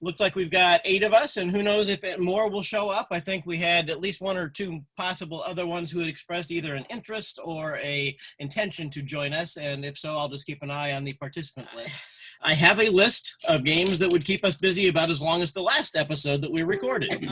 looks like we've got 8 of us, and who knows if more will show up. I think we had at least 1 or 2 possible other ones who had expressed either an interest or a intention to join us, and if so, I'll just keep an eye on the participant list. I have a list of games that would keep us busy about as long as the last episode that we recorded.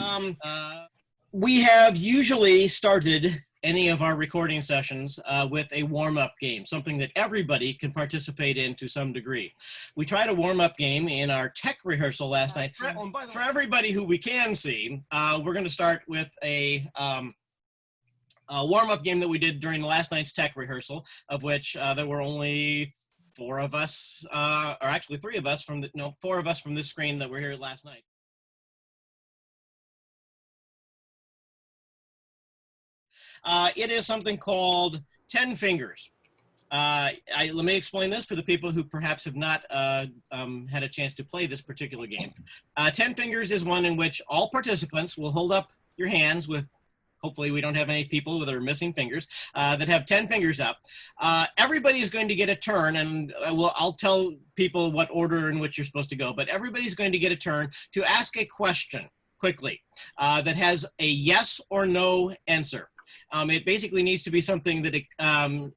We have usually started any of our recording sessions with a warm-up game, something that everybody can participate in to some degree. We tried a warm-up game in our tech rehearsal last night. For everybody who we can see, we're going to start with a warm-up game that we did during the last night's tech rehearsal, of which there were only 4 of us, or actually 3 of us from 4 of us from this screen that were here last night. It is something called 10 Fingers. Let me explain this for the people who perhaps have not had a chance to play this particular game. 10 Fingers is one in which all participants will hold up your hands with, hopefully we don't have any people that are missing fingers, that have 10 fingers up. Everybody is going to get a turn, and I'll tell people what order in which you're supposed to go, but everybody's going to get a turn to ask a question quickly that has a yes or no answer. It basically needs to be something that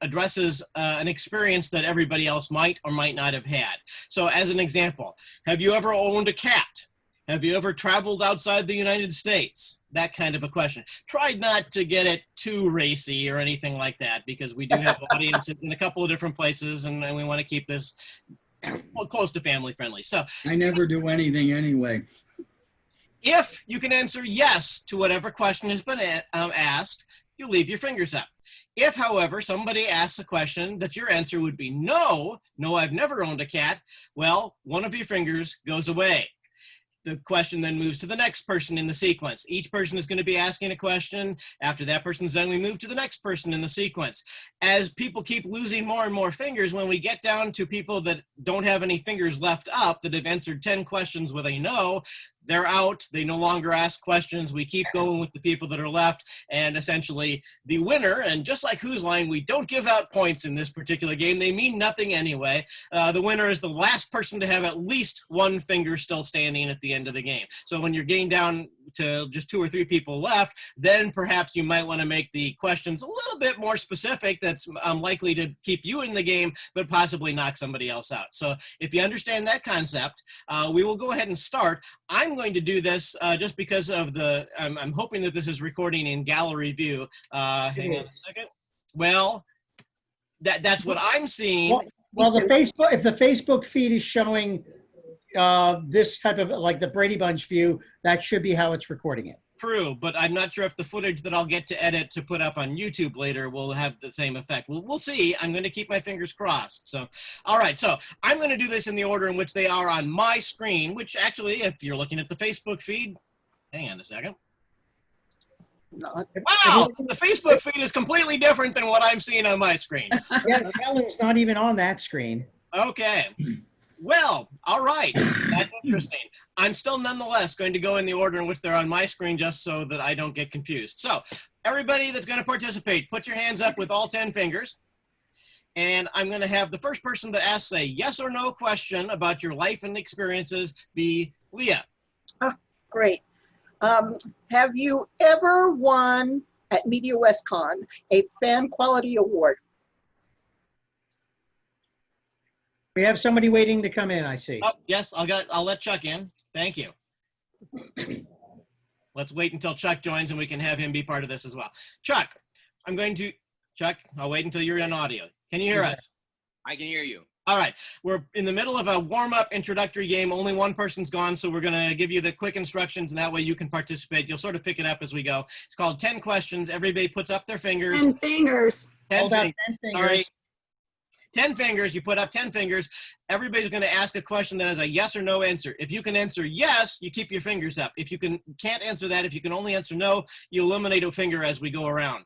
addresses an experience that everybody else might or might not have had. So as an example, have you ever owned a cat? Have you ever traveled outside the United States? That kind of a question. Try not to get it too racy or anything like that, because we do have audiences in a couple of different places, and we want to keep this close to family friendly. So I never do anything anyway. If you can answer yes to whatever question has been asked, you leave your fingers up. If, however, somebody asks a question that your answer would be no, I've never owned a cat, well, one of your fingers goes away. The question then moves to the next person in the sequence. Each person is going to be asking a question. After that person's done, we move to the next person in the sequence. As people keep losing more and more fingers, when we get down to people that don't have any fingers left up, that have answered 10 questions with a no, they're out. They no longer ask questions. We keep going with the people that are left, and essentially the winner, and just like Whose Line, we don't give out points in this particular game. They mean nothing anyway. The winner is the last person to have at least 1 finger still standing at the end of the game. So when you're getting down to just 2 or 3 people left, then perhaps you might want to make the questions a little bit more specific. That's likely to keep you in the game, but possibly knock somebody else out. So if you understand that concept, we will go ahead and start. I'm going to do this just because of the, I'm hoping that this is recording in gallery view. Hang on a second. Well, that's what I'm seeing. Well, if the Facebook feed is showing this type of, like the Brady Bunch view, that should be how it's recording it. True, but I'm not sure if the footage that I'll get to edit to put up on YouTube later will have the same effect. We'll see. I'm going to keep my fingers crossed. So, all right. So I'm going to do this in the order in which they are on my screen, which actually, if you're looking at the Facebook feed, hang on a second. Wow, the Facebook feed is completely different than what I'm seeing on my screen. Yes, Helen's not even on that screen. Okay. Well, all right. That's interesting. I'm still nonetheless going to go in the order in which they're on my screen just so that I don't get confused. So everybody that's going to participate, put your hands up with all 10 fingers. And I'm going to have the first person that asks a yes or no question about your life and experiences be Leah. Great. Have you ever won at MediaWest Con a fan quality award? We have somebody waiting to come in, I see. Oh, yes, I'll let Chuck in. Thank you. Let's wait until Chuck joins and we can have him be part of this as well. Chuck, Chuck, I'll wait until you're in audio. Can you hear us? I can hear you. All right, we're in the middle of a warm-up introductory game. Only one person's gone, so we're going to give you the quick instructions, and that way you can participate. You'll sort of pick it up as we go. It's called 10 questions. Everybody puts up their fingers. 10 fingers. 10 fingers. 10 fingers. All right. 10 fingers, you put up 10 fingers. Everybody's going to ask a question that has a yes or no answer. If you can answer yes, you keep your fingers up. If you can't answer that, if you can only answer no, you eliminate a finger as we go around.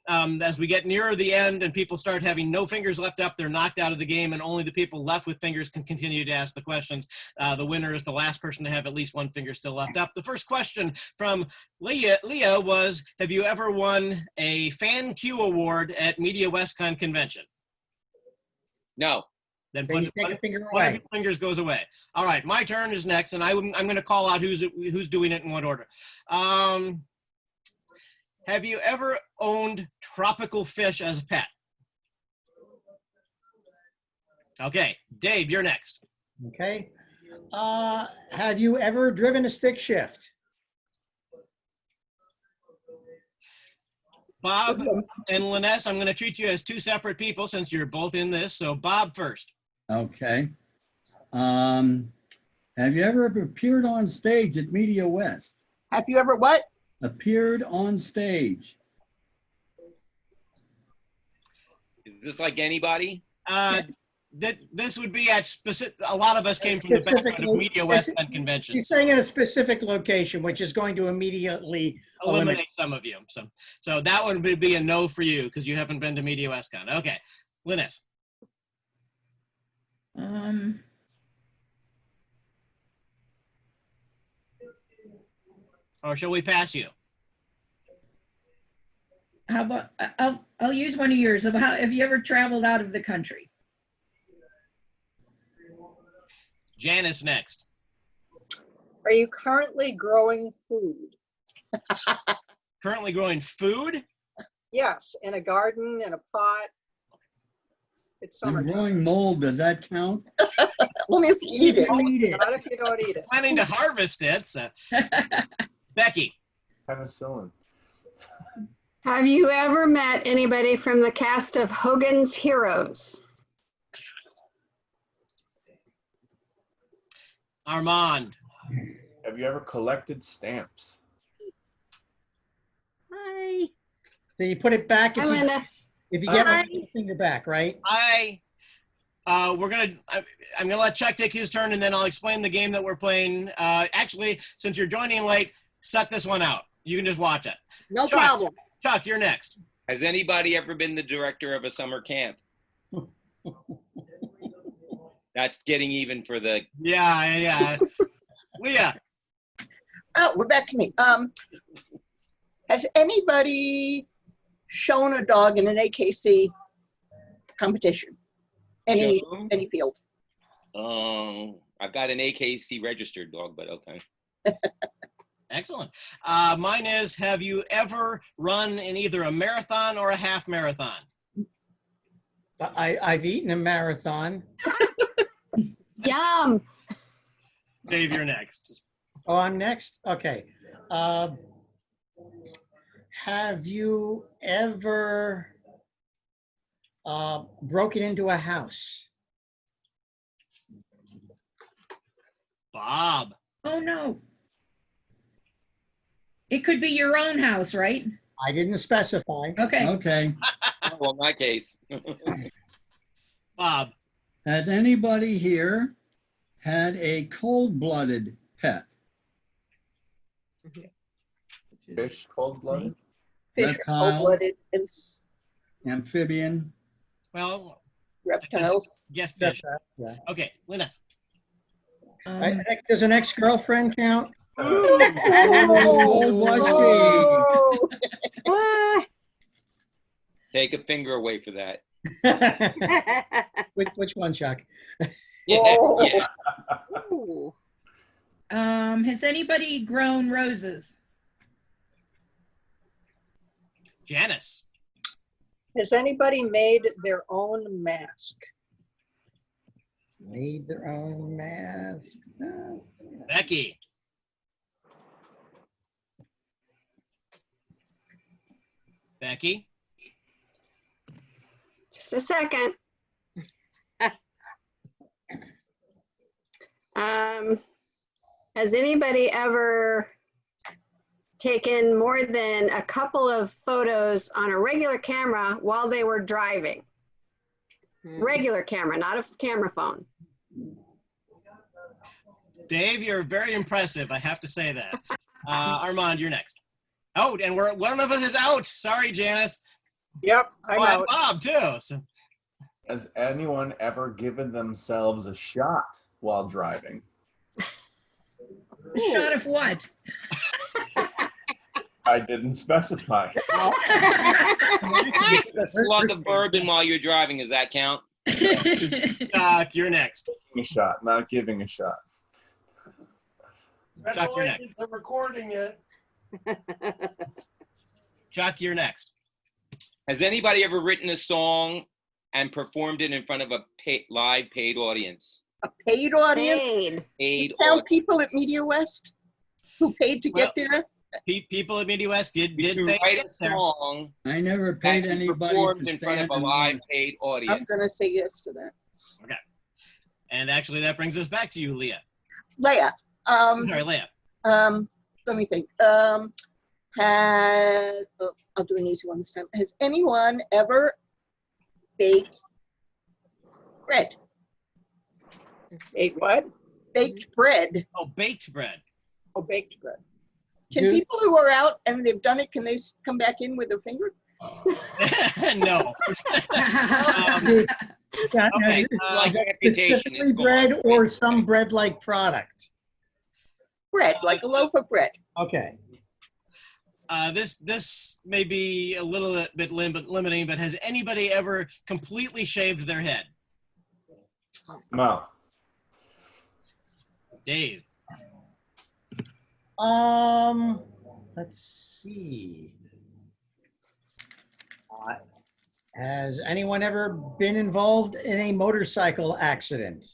As we get nearer the end and people start having no fingers left up, they're knocked out of the game, and only the people left with fingers can continue to ask the questions. The winner is the last person to have at least 1 finger still left up. The first question from Leah was, have you ever won a Fan Q award at MediaWest Con convention? No. Then Then put you take a finger one of away. your fingers goes away. All right, my turn is next, and I'm going to call out who's doing it in what order. Have you ever owned tropical fish as a pet? Okay, Dave, you're next. Okay. Have you ever driven a stick shift? Bob and Liness, I'm going to treat you as two separate people since you're both in this. So Bob first. Okay. Have you ever appeared on stage at Media West? Have you ever what? Appeared on stage. Is this like anybody? This would be at specific. A lot of us came from the background of Media West Con conventions. He's saying in a specific location, which is going to immediately Eliminate some of you. So that one would be a no for you because you haven't been to Media West Con. Okay, Linus. Or shall we pass you? How about, I'll use one of yours. Have you ever traveled out of the country? Janice next. Are you currently growing food? Currently growing food? Yes, in a garden, in a pot. It's I'm summertime. growing mold. Does that count? Only if you eat it. Eat it. Not if you don't eat it. Planning to harvest it. So. Becky. Penicillin. Have you ever met anybody from the cast of Hogan's Heroes? Armand. Have you ever collected stamps? Hi. So you put it back Hi, Linda. if you get Hi. your finger back, right? I'm gonna let Chuck take his turn and then I'll explain the game that we're playing. Actually, since you're joining late, set this one out. You can just watch it. No Chuck. problem. Chuck, you're next. Has anybody ever been the director of a summer camp? That's getting even for the. Yeah. Leah. Oh, we're back to me. Has anybody shown a dog in an AKC competition? Any field? I've got an AKC registered dog, but okay. Excellent. Mine is, have you ever run in either a marathon or a half marathon? I've eaten a marathon. Yum. Dave, you're next. Oh, I'm next? Okay. Have you ever broken into a house? Bob. Oh, no. It could be your own house, right? I didn't specify. Okay. Okay. Well, in my case. Bob. Has anybody here had a cold-blooded pet? Fish, cold-blooded? Fish, Reptile. cold-blooded, and Amphibian? Well, reptiles. yes, fish. Yeah. Okay, Linus. Does an ex-girlfriend count? Oh, was she? Oh. Ah. Take a finger away for that. Which one, Chuck? Yeah, Whoa. yeah. Ooh. Has anybody grown roses? Janice. Has anybody made their own mask? Made their own mask. Becky. Becky. Just a second. Has anybody ever taken more than a couple of photos on a regular camera while they were driving? Regular camera, not a camera phone. Dave, you're very impressive. I have to say that. Armand, you're next. Oh, and one of us is out. Sorry, Janice. Yep, I'm and out. Bob too. So, Has anyone ever given themselves a shot while driving? A shot of what? I didn't specify. A slug of bourbon while you're driving, does that count? Chuck, you're next. Taking a shot, not giving a shot. Chuck, you're next. Congratulations on recording it. Chuck, you're next. Has anybody ever written a song and performed it in front of a live paid audience? A paid audience? Paid. Paid Count audience. people at MediaWest who paid to get there? People at MediaWest did You pay write to a get there. song I never that paid you anybody performed to in front of stand a in live line. paid I'm audience. gonna say yes to that. Okay. And actually, that brings us back to you, Leah. Leah, Sorry, Leah. let me think. I'll do an easy one this time. Has anyone ever baked bread? Ate what? Baked bread. Oh, baked bread. Oh, baked bread. Can Dude. people who are out and they've done it, can they come back in with their finger? No. Yeah, Okay, is it reputation specifically is gone. bread or some bread-like product? Bread, like a loaf of bread. Okay. This may be a little bit limiting, but has anybody ever completely shaved their head? No. Dave. Let's see. Has anyone ever been involved in a motorcycle accident?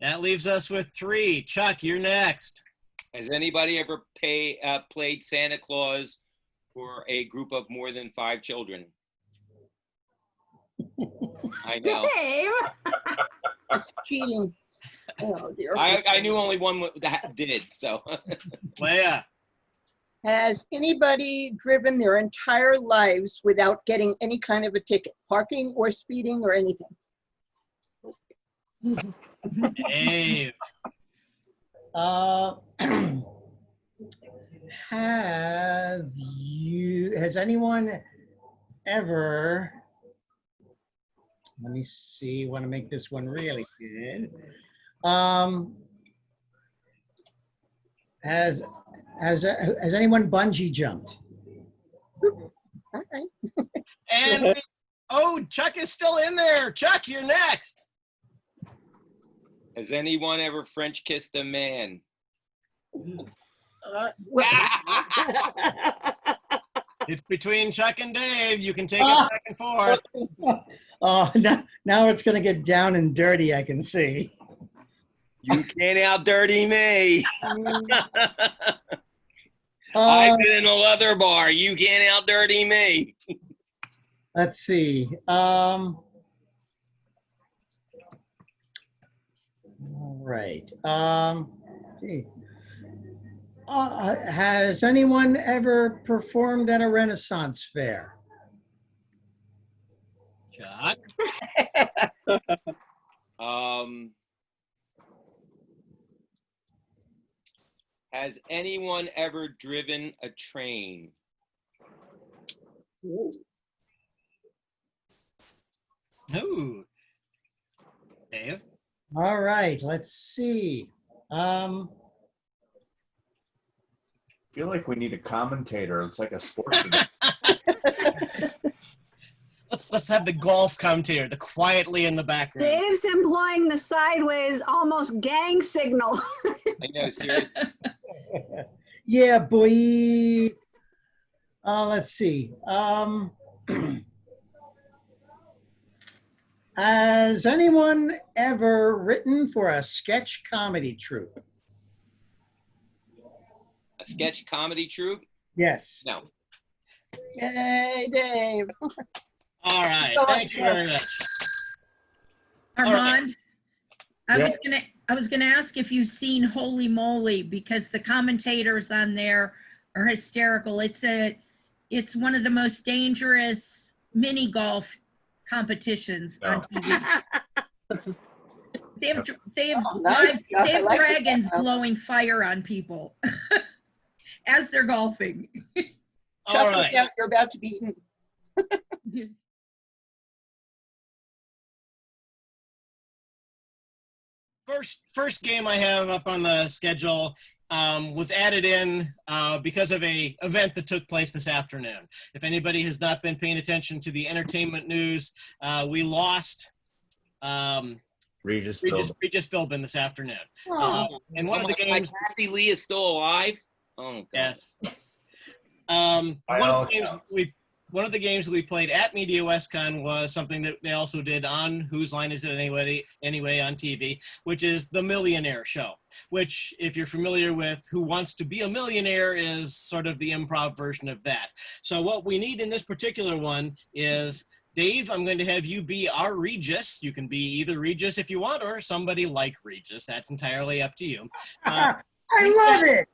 That leaves us with 3. Chuck, you're next. Has anybody ever played Santa Claus for a group of more than 5 children? I know. Dave. It's cheating. Oh dear. I knew only one that did, so. Leah. Has anybody driven their entire lives without getting any kind of a ticket, parking or speeding or anything? Dave. Has anyone ever, let me see, want to make this one really good. Has anyone bungee jumped? All right. And Chuck is still in there. Chuck, you're next. Has anyone ever French kissed a man? Well, It's between Chuck and Dave. You can take it back and forth. Oh, now it's going to get down and dirty, I can see. You can't out-dirty me. Uh, I've been in a leather bar. You can't out-dirty me. Let's see. All right. Gee. Has anyone ever performed at a Renaissance fair? Chuck. Has anyone ever driven a train? Ooh. Dave. All right. Let's see. I feel like we need a commentator. It's like a sports event. Let's have the golf commentator, the quietly in the background. Dave's employing the sideways, almost gang signal. I know, seriously. Yeah, boy. Let's see. Has anyone ever written for a sketch comedy troupe? A sketch comedy troupe? Yes. No. Yay, Dave. All right. Go on, Thank you very much. Armand, Yeah. I was gonna ask if you've seen Holy Moly, because the commentators on there are hysterical. It's one of the most dangerous mini golf competitions on TV. They have nice. I they have like it. dragons blowing fire on people as they're golfing. All Chuck, right. you're about to be eaten. First game I have up on the schedule was added in because of a event that took place this afternoon. If anybody has not been paying attention to the entertainment news, we lost Regis Philbin this afternoon. And one of the Like games, Kathy Lee is still alive. Oh God. yes. By all accounts. One of the games that we played at MediaWest Con was something that they also did on Whose Line Is It Anyway on TV, which is the Millionaire Show, which, if you're familiar with Who Wants to Be a Millionaire, is sort of the improv version of that. So what we need in this particular one is, Dave, I'm going to have you be our Regis. You can be either Regis if you want, or somebody like Regis. That's entirely up to you. I love it.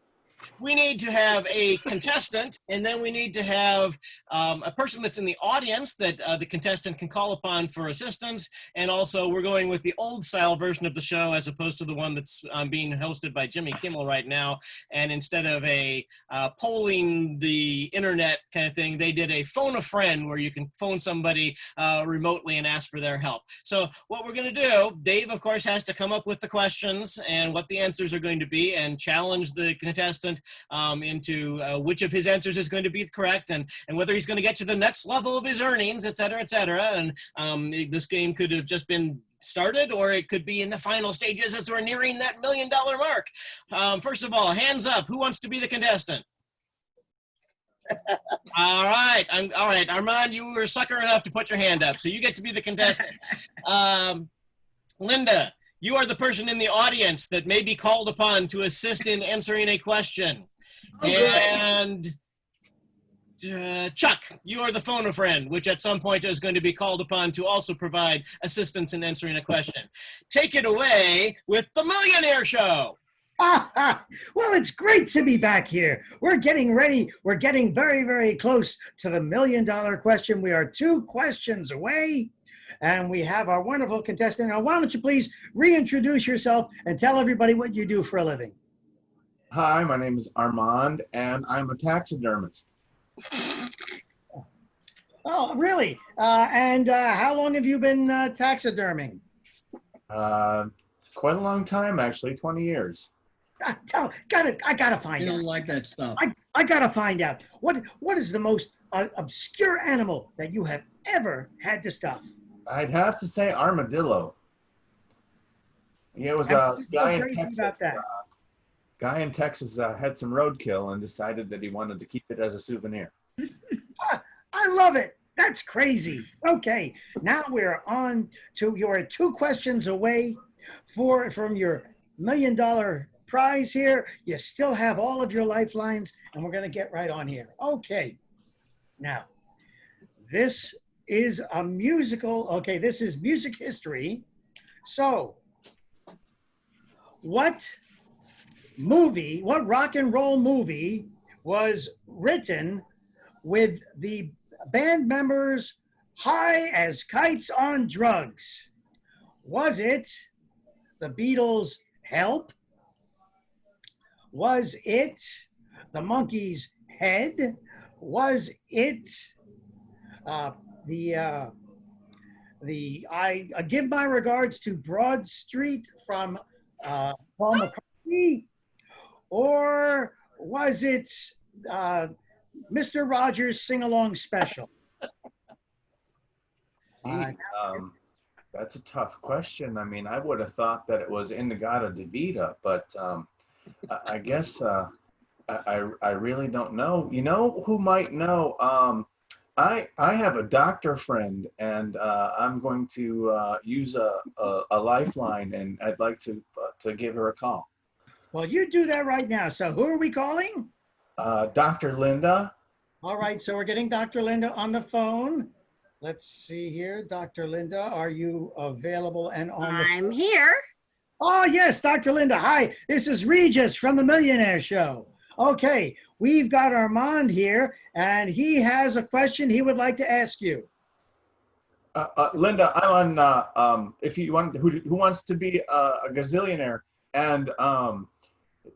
We need to have a contestant, and then we need to have a person that's in the audience that the contestant can call upon for assistance. And also, we're going with the old style version of the show as opposed to the one that's being hosted by Jimmy Kimmel right now. And instead of a polling the internet kind of thing, they did a phone a friend where you can phone somebody remotely and ask for their help. So what we're going to do, Dave, of course, has to come up with the questions and what the answers are going to be and challenge the contestant into which of his answers is going to be correct, and whether he's going to get to the next level of his earnings, et cetera, et cetera. And this game could have just been started, or it could be in the final stages as we're nearing that $1 million mark. First of all, hands up. Who wants to be the contestant? All right. All right. Armand, you were sucker enough to put your hand up, so you get to be the contestant. Linda, you are the person in the audience that may be called upon to assist in answering a question. Oh, and Chuck, you are the phone a friend, which at some point is going to be called upon to also provide assistance in answering a question. Take it away with the Millionaire Show. Well, it's great to be back here. We're getting ready. We're getting very, very close to the $1 million question. We are 2 questions away. And we have our wonderful contestant. Now, why don't you please reintroduce yourself and tell everybody what you do for a living? Hi, my name is Armand, and I'm a taxidermist. Oh, really? And how long have you been taxiderming? Quite a long time, actually, 20 years. I gotta I find don't out. like that stuff. I gotta find out. What is the most obscure animal that you have ever had to stuff? I'd have to say armadillo. Yeah, it was a guy in Texas. Guy in Texas had some roadkill and decided that he wanted to keep it as a souvenir. I love it. That's crazy. Okay, now we're on to your 2 questions away from your $1 million prize here. You still have all of your lifelines, and we're going to get right on here. Okay, now this is a musical. Okay, this is music history. So, what rock and roll movie was written with the band members high as kites on drugs? Was it the Beatles' Help? Was it the Monkees' Head? Was it I give my regards to Broad Street from Paul McCartney? Or was it Mr. Rogers' Sing-Along Special? That's a tough question. I mean, I would have thought that it was In-The-Gadda-Da-Vida, but I guess I really don't know. You know who might know? I have a doctor friend, and I'm going to use a lifeline, and I'd like to give her a call. Well, you do that right now. So who are we calling? Dr. Linda. All right, so we're getting Dr. Linda on the phone. Let's see here. Dr. Linda, are you available and on the I'm here. Oh, yes, Dr. Linda. Hi, this is Regis from the Millionaire Show. Okay, we've got Armand here, and he has a question he would like to ask you. Linda, I'm on, if you want, who wants to be a gazillionaire? And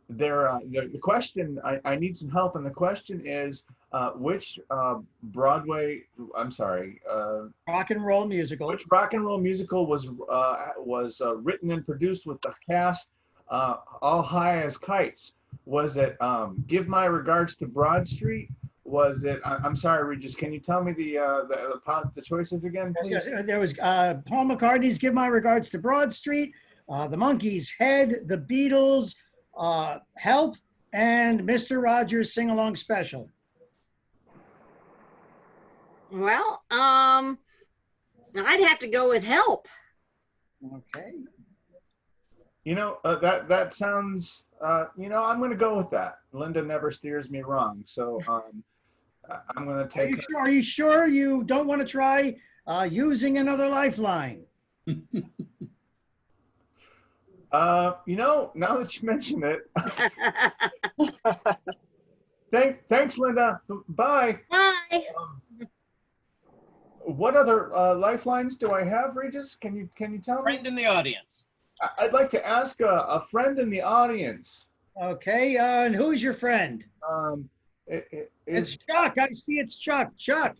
the question, I need some help, and the question is, which Broadway, I'm sorry. Rock and roll musical. Which rock and roll musical was written and produced with the cast all high as kites? Was it give my regards to Broad Street? Was it? I'm sorry, Regis. Can you tell me the choices again, please? Yes, there was Paul McCartney's "Give My Regards to Broad Street," the Monkees' "Head," the Beatles' "Help," and Mr. Rogers' "Sing Along Special." Well, I'd have to go with "Help." Okay. You know, that sounds. You know, I'm going to go with that. Linda never steers me wrong, so I'm going to take. Are you sure you don't want to try using another lifeline? You know, now that you mention it. Thanks, Linda. Bye. Bye. What other lifelines do I have, Regis? Can you tell me? Friend in the audience. I'd like to ask a friend in the audience. Okay, and who's your friend? It's Chuck. I see it's Chuck. Chuck,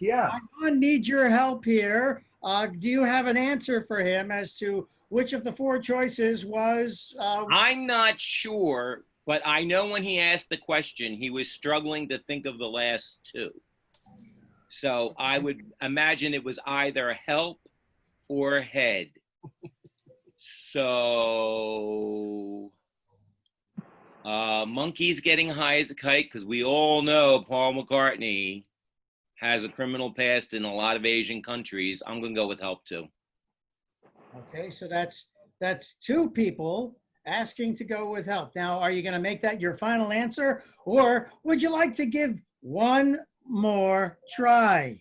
yeah. I'm gonna need your help here. Do you have an answer for him as to which of the four choices was? I'm not sure, but I know when he asked the question, he was struggling to think of the last two. So I would imagine it was either help or head. So Monkey's Getting High as a Kite, because we all know Paul McCartney has a criminal past in a lot of Asian countries. I'm going to go with help too. Okay, so that's two people asking to go with help. Now, are you going to make that your final answer, or would you like to give one more try?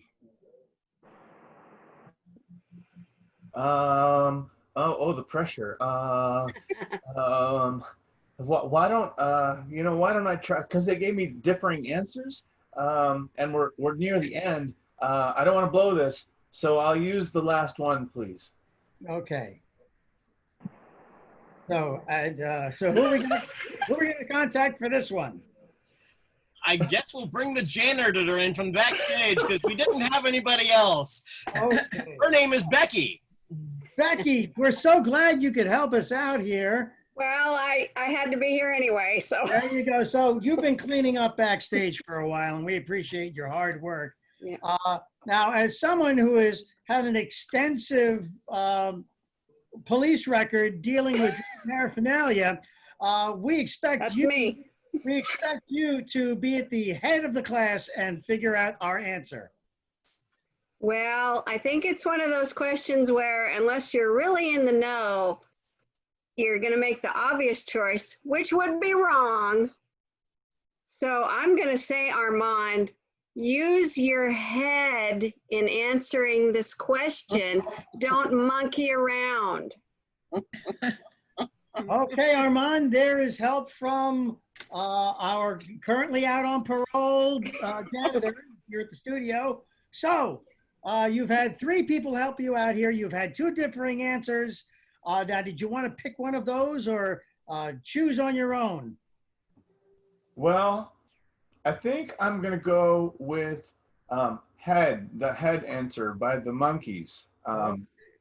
Oh, the pressure. Why don't I try? Because they gave me differing answers, and we're near the end. I don't want to blow this, so I'll use the last one, please. Okay. So, so who are we gonna contact for this one? I guess we'll bring the janitor in from backstage because we didn't have anybody else. Okay. Her name is Becky. Becky, we're so glad you could help us out here. Well, I had to be here anyway, so. There you go. So you've been cleaning up backstage for a while, and we appreciate your hard work. Yeah. Now, as someone who has had an extensive police record dealing with paraphernalia, we expect That's you. me. We expect you to be at the head of the class and figure out our answer. Well, I think it's one of those questions where unless you're really in the know, you're going to make the obvious choice, which would be wrong. So I'm going to say, Armand, use your head in answering this question. Don't monkey around. Okay, Armand, there is help from our currently out on parole janitor here at the studio. So you've had three people help you out here. You've had two differing answers. Now, did you want to pick one of those or choose on your own? Well, I think I'm going to go with head, the head answer by the Monkees,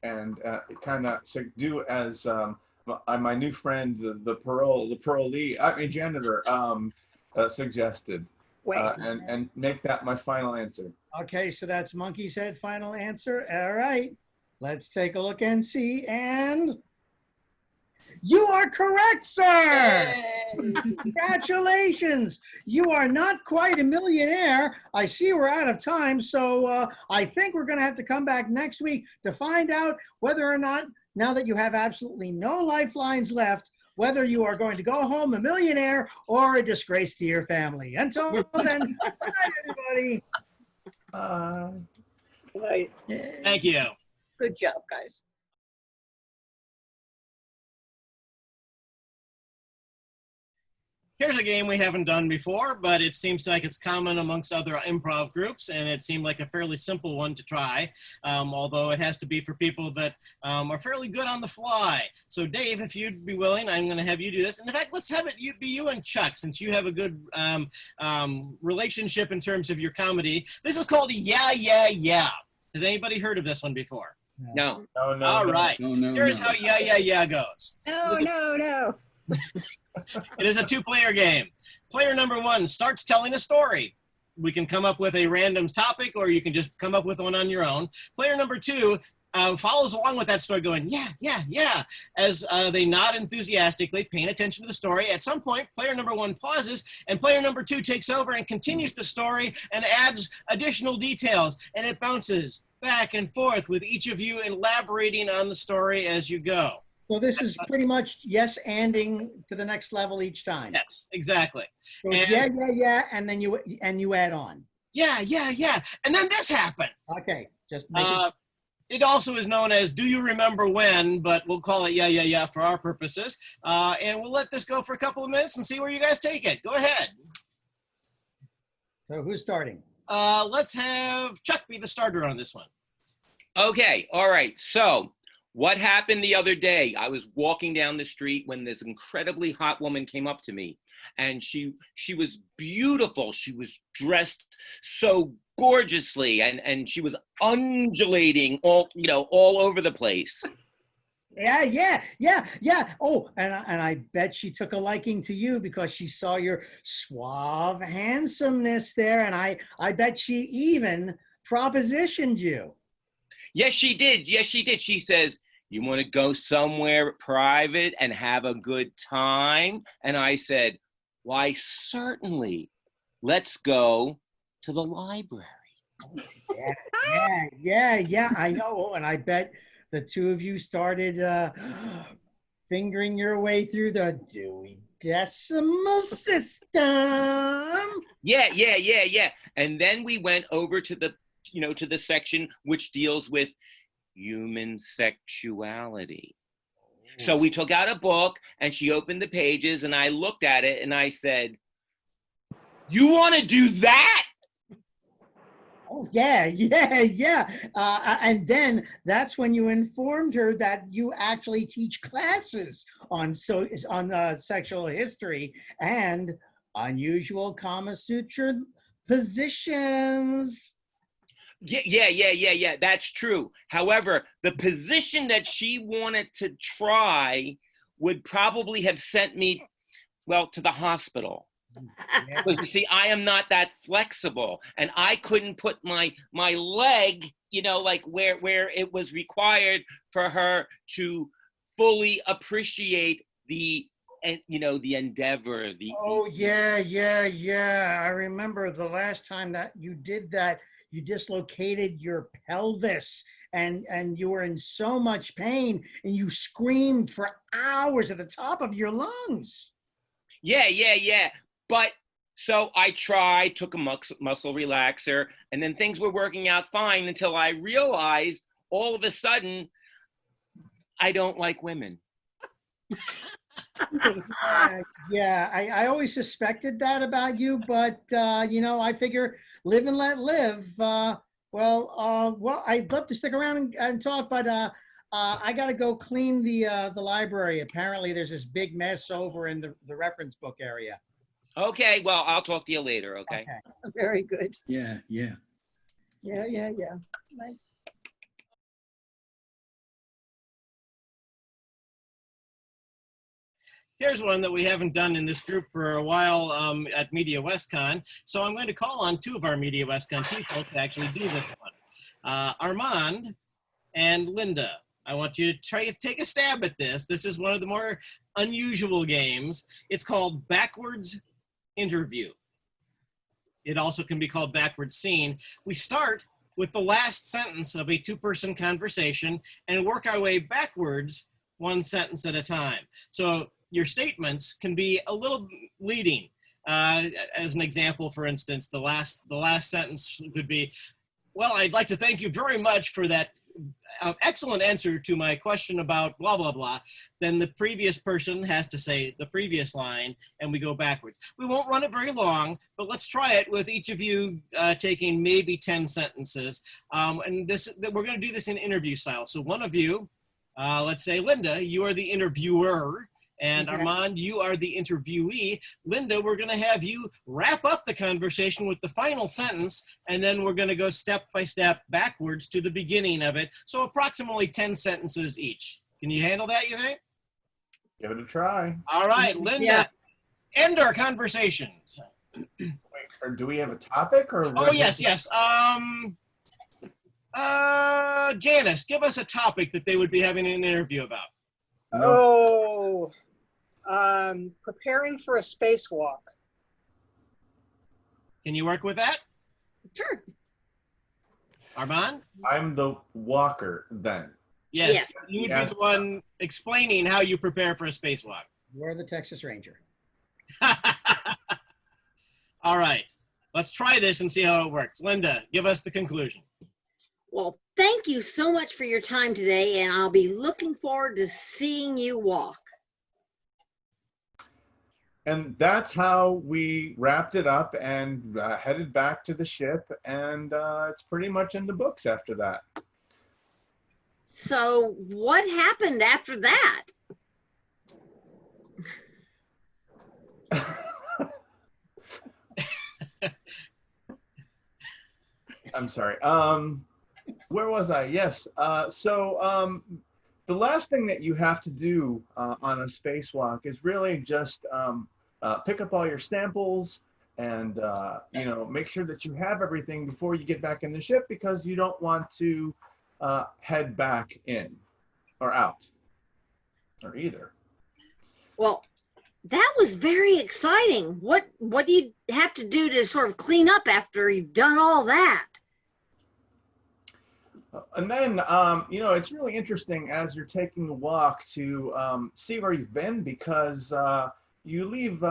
and kind of do as my new friend, the parolee, janitor, suggested, and make that my final answer. Okay, so that's Monkey's Head final answer. All right, let's take a look and see. And you are correct, sir. Congratulations. You are not quite a millionaire. I see we're out of time, so I think we're going to have to come back next week to find out whether or not, now that you have absolutely no lifelines left, whether you are going to go home a millionaire or a disgrace to your family. Until then, good night, everybody. Right. Thank you. Good job, guys. Here's a game we haven't done before, but it seems like it's common amongst other improv groups, and it seemed like a fairly simple one to try, although it has to be for people that are fairly good on the fly. So Dave, if you'd be willing, I'm going to have you do this. In fact, let's have it be you and Chuck, since you have a good relationship in terms of your comedy. This is called Yeah, Yeah, Yeah. Has anybody heard of this one before? No. All right. Here's how Yeah, Yeah, Yeah goes. No. It is a two-player game. Player number one starts telling a story. We can come up with a random topic, or you can just come up with one on your own. Player number two follows along with that story going, yeah, yeah, yeah, as they nod enthusiastically, paying attention to the story. At some point, player number one pauses, and player number two takes over and continues the story and adds additional details, and it bounces back and forth with each of you elaborating on the story as you go. So this is pretty much yes-anding to the next level each time. Yes, exactly. So it's yeah, yeah, yeah, and then you add on. Yeah, yeah, yeah. And then this happened. Okay, just make it. It also is known as Do You Remember When, but we'll call it Yeah, Yeah, Yeah for our purposes. And we'll let this go for a couple of minutes and see where you guys take it. Go ahead. So who's starting? Let's have Chuck be the starter on this one. Okay, all right. So what happened the other day? I was walking down the street when this incredibly hot woman came up to me, and she was beautiful. She was dressed so gorgeously, and she was undulating all over the place. Yeah, yeah, yeah, yeah. Oh, and I bet she took a liking to you because she saw your suave handsomeness there, and I bet she even propositioned you. Yes, she did. Yes, she did. She says, "You want to go somewhere private and have a good time?" And I said, "Why, certainly. Let's go to the library." Yeah. I know. And I bet the two of you started fingering your way through the Dewey Decimal System. Yeah. And then we went over to the to the section which deals with human sexuality. So we took out a book, and she opened the pages, and I looked at it, and I said, "You want to do that?" Oh, yeah. And then that's when you informed her that you actually teach classes on sexual history and unusual Kama Sutra positions. Yeah, that's true. However, the position that she wanted to try would probably have sent me, to the hospital. Because you see, I am not that flexible, and I couldn't put my leg, where it was required for her to fully appreciate the endeavor. Yeah. I remember the last time that you did that, you dislocated your pelvis, and you were in so much pain, and you screamed for hours at the top of your lungs. Yeah. But so I tried, took a muscle relaxer, and then things were working out fine until I realized all of a sudden I don't like women. Yeah, I always suspected that about you, but I figure live and let live. I'd love to stick around and talk, but I got to go clean the library. Apparently, there's this big mess over in the reference book area. Okay, well, I'll talk to you later. Okay. Very good. Yeah. Yeah. Nice. Here's one that we haven't done in this group for a while at MediaWest Con. So I'm going to call on two of our MediaWest Con people to actually do this one. Armand and Linda. I want you to try to take a stab at this. This is one of the more unusual games. It's called Backwards Interview. It also can be called Backwards Scene. We start with the last sentence of a two-person conversation and work our way backwards one sentence at a time. So your statements can be a little leading. As an example, for instance, the last sentence could be, "Well, I'd like to thank you very much for that excellent answer to my question about blah, blah, blah." Then the previous person has to say the previous line, and we go backwards. We won't run it very long, but let's try it with each of you taking maybe 10 sentences. And we're going to do this in interview style. So one of you, let's say Linda, you are the interviewer. And Armand, you are the interviewee. Linda, we're going to have you wrap up the conversation with the final sentence, and then we're going to go step by step backwards to the beginning of it. So approximately 10 sentences each. Can you handle that, you think? Give it a try. All right, Linda, Yeah. end our conversations. Wait, or do we have a topic or? Oh, yes. Janice, give us a topic that they would be having an interview about. Oh, preparing for a spacewalk. Can you work with that? Sure. Armand? I'm the walker then. Yes. Yes. You would Yes. be the one explaining how you prepare for a spacewalk. You're the Texas Ranger. All right. Let's try this and see how it works. Linda, give us the conclusion. Well, thank you so much for your time today, and I'll be looking forward to seeing you walk. And that's how we wrapped it up and headed back to the ship. And it's pretty much in the books after that. So what happened after that? I'm sorry. Where was I? Yes. The last thing that you have to do on a spacewalk is really just pick up all your samples and make sure that you have everything before you get back in the ship, because you don't want to head back in or out or either. Well, that was very exciting. What do you have to do to sort of clean up after you've done all that? And then, it's really interesting as you're taking a walk to see where you've been, because you leave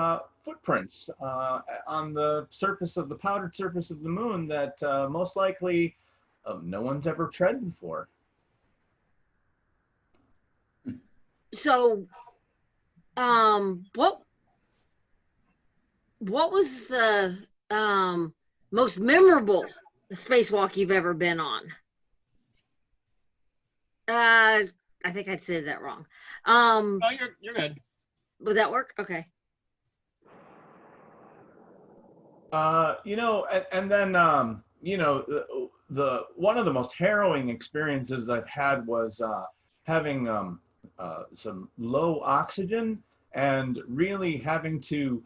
footprints on the surface of the powdered surface of the moon that most likely no one's ever tread before. So, what was the most memorable spacewalk you've ever been on? I think I said that wrong. Oh, you're good. Would that work? Okay. And then the one of the most harrowing experiences I've had was having some low oxygen and really having to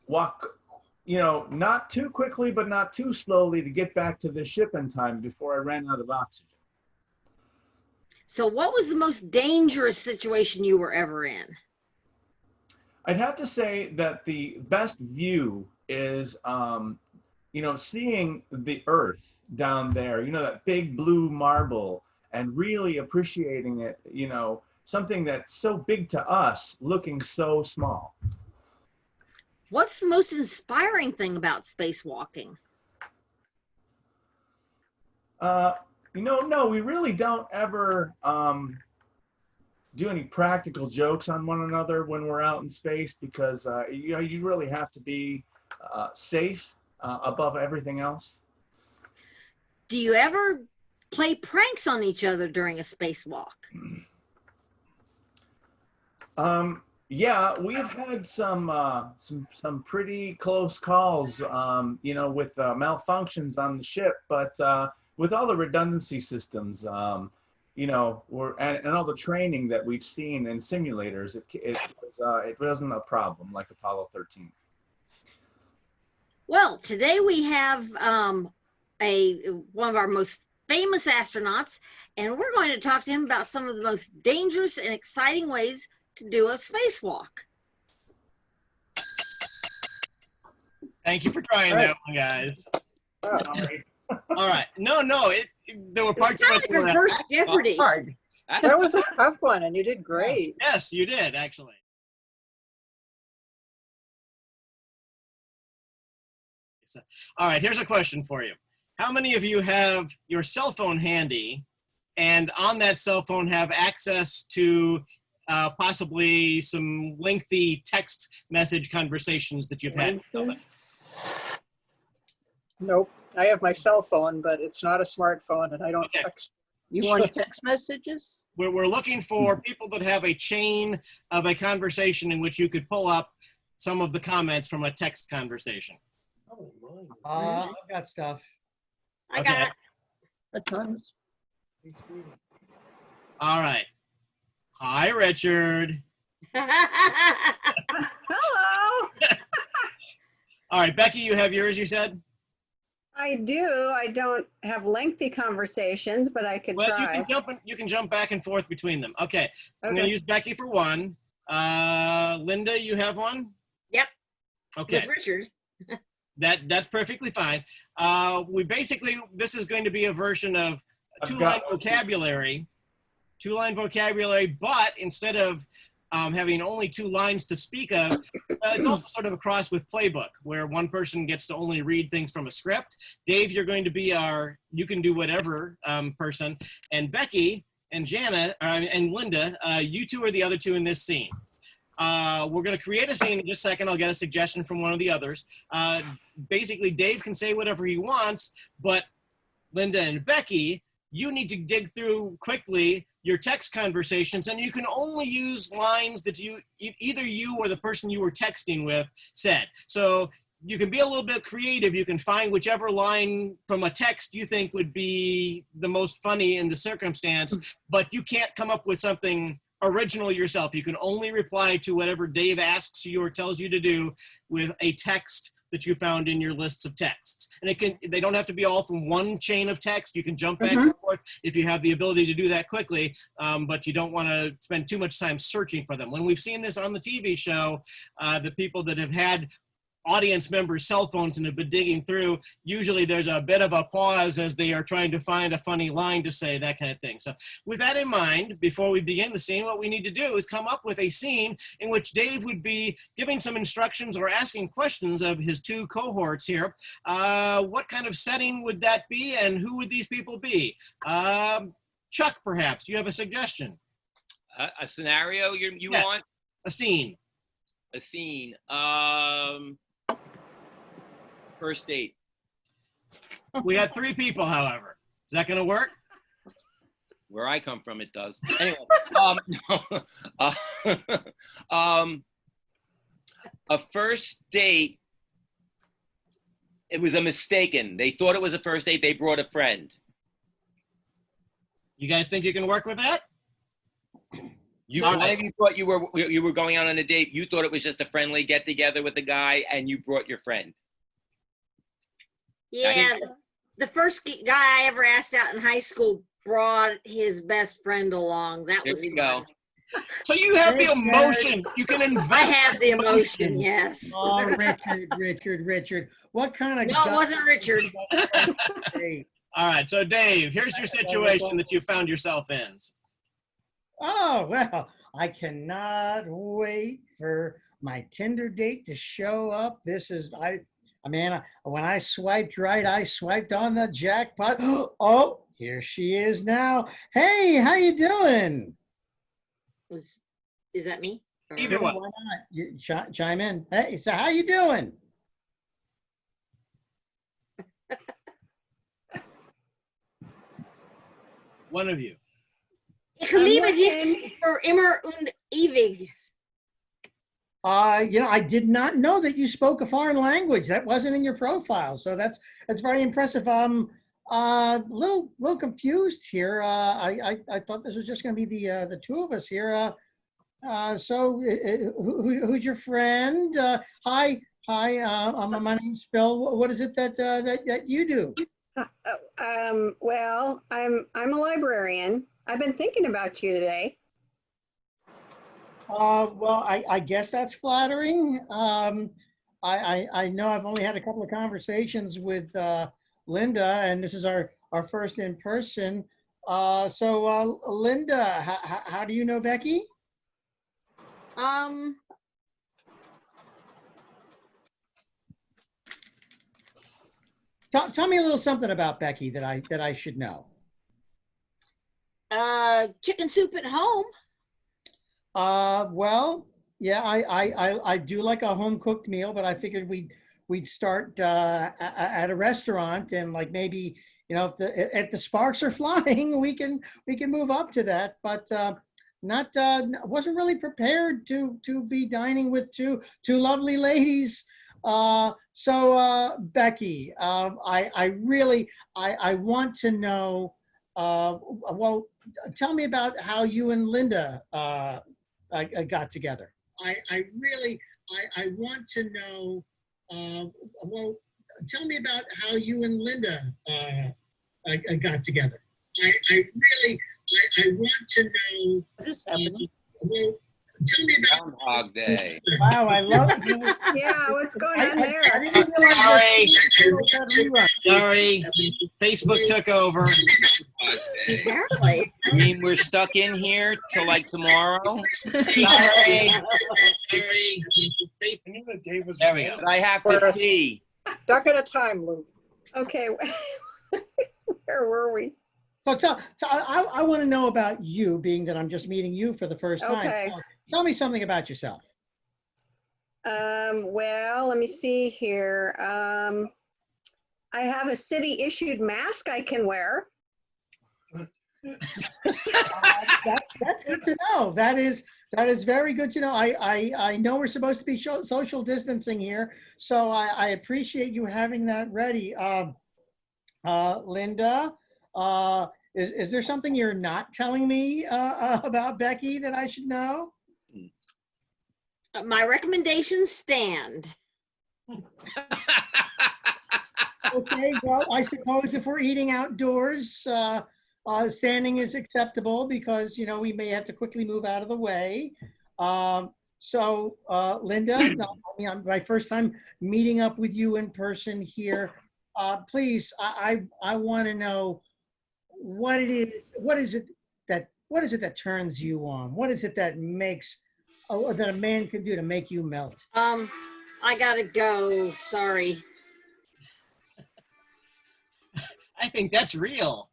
walk, not too quickly but not too slowly to get back to the ship in time before I ran out of oxygen. So what was the most dangerous situation you were ever in? I'd have to say that the best view is, seeing the Earth down there, that big blue marble, and really appreciating it, something that's so big to us looking so small. What's the most inspiring thing about spacewalking? No, we really don't ever do any practical jokes on one another when we're out in space, because you really have to be safe above everything else. Do you ever play pranks on each other during a spacewalk? Yeah, we've had some pretty close calls, with malfunctions on the ship, but with all the redundancy systems, and all the training that we've seen in simulators, it wasn't a problem like Apollo 13. Well, today we have one of our most famous astronauts, and we're going to talk to him about some of the most dangerous and exciting ways to do a spacewalk. Thank you for trying that one, guys. Sorry. All right. No, there were parts It's kind of of it that reverse Jeopardy. Hard. That was a tough one, and you did great. Yes, you did, actually. All right, here's a question for you. How many of you have your cell phone handy, and on that cell phone have access to possibly some lengthy text message conversations that you've had with somebody? Nope. I have my cell phone, but it's not a smartphone, and I don't Okay. text. You want text messages? We're looking for people that have a chain of a conversation in which you could pull up some of the comments from a text conversation. I've got stuff. I Okay. got At times. All right. Hi, Richard. Hello. All right, Becky, you have yours, you said? I do. I don't have lengthy conversations, but I could Well, try. you can jump back and forth between them. Okay, I'm going to Okay. use Becky for one. Linda, you have one? Yep. Okay. With Richard. That's perfectly fine. This is going to be a version of two-line vocabulary, but instead of having only 2 lines to speak of, it's also sort of a cross with Playbook, where one person gets to only read things from a script. Dave, you're going to be our you can do whatever person, and Becky and Jana and Linda, you two are the other two in this scene. We're going to create a scene in just a second. I'll get a suggestion from one of the others. Basically, Dave can say whatever he wants, but Linda and Becky, you need to dig through quickly your text conversations, and you can only use lines that either you or the person you were texting with said. So you can be a little bit creative. You can find whichever line from a text you think would be the most funny in the circumstance, but you can't come up with something original yourself. You can only reply to whatever Dave asks you or tells you to do with a text that you found in your lists of texts. And they don't have to be all from one chain of text. You can jump back and forth if you have the ability to do that quickly, but you don't want to spend too much time searching for them. When we've seen this on the TV show, the people that have had audience members' cell phones and have been digging through, usually there's a bit of a pause as they are trying to find a funny line to say, that kind of thing. So with that in mind, before we begin the scene, what we need to do is come up with a scene in which Dave would be giving some instructions or asking questions of his 2 cohorts here. What kind of setting would that be, and who would these people be? Chuck, perhaps, you have a suggestion? A scenario you Yes. want? A scene. A scene. First date. We had 3 people, however. Is that going to work? Where I come from, it does. Anyway, a first date. It was a mistaken. They thought it was a first date. They brought a friend. You guys think you can work with that? One of you thought you were going out on a date. You thought it was just a friendly get together with the guy, and you brought your friend. Yeah, the first guy I ever asked out in high school brought his best friend along. That There was you fun. go. So you have the emotion. You can invest. I have the emotion, yes. Oh, Richard. What kind of No, it wasn't Richard. All right, so Dave, here's your situation that you found yourself in. Oh, well, I cannot wait for my Tinder date to show up. When I swiped right, I swiped on the jackpot. Oh, here she is now. Hey, how you doing? Is that me? Either Why one. not? You chime in. Hey, so how you doing? One of you. Ich liebe dich für immer und ewig. I did not know that you spoke a foreign language. That wasn't in your profile, so that's very impressive. Little confused here. I thought this was just going to be the 2 of us here. Who's your friend? Hi. My name's Phil. What is it that you do? Well, I'm a librarian. I've been thinking about you today. Well, I guess that's flattering. I know I've only had a couple of conversations with Linda, and this is our first in person. Linda, how do you know Becky? Tell me a little something about Becky that I should know. Chicken soup at home. Well, yeah, I do like a home cooked meal, but I figured we'd start at a restaurant, and like maybe, if the sparks are flying, we can move up to that. But wasn't really prepared to be dining with two lovely ladies. Becky, I want to know. Well, tell me about how you and Linda got together? I really want to know, well, tell me about how you and Linda got together. I want to know. What is happening? Well, tell me about Groundhog Day. Wow, I love it. Yeah, what's going on I there? didn't realize Sorry, Facebook took over. Apparently. I mean, we're stuck in here till like tomorrow. Sorry. There we go. But I have to pee. Duck at a time, Lou. Okay. Where were we? So I want to know about you, being that I'm just meeting you for the first time. Okay. Tell me something about yourself. Well, let me see here. I have a city issued mask I can wear. That's good to know. That is very good to know. I know we're supposed to be social distancing here, so I appreciate you having that ready. Linda, is there something you're not telling me about Becky that I should know? My recommendations stand. Okay, well, I suppose if we're eating outdoors, standing is acceptable because, you know, we may have to quickly move out of the way. So, Linda, no, I mean, my first time meeting up with you in person here. Please, I want to know what it is. What is it that turns you on? What is it that makes that a man can do to make you melt? I gotta go. Sorry. I think that's real.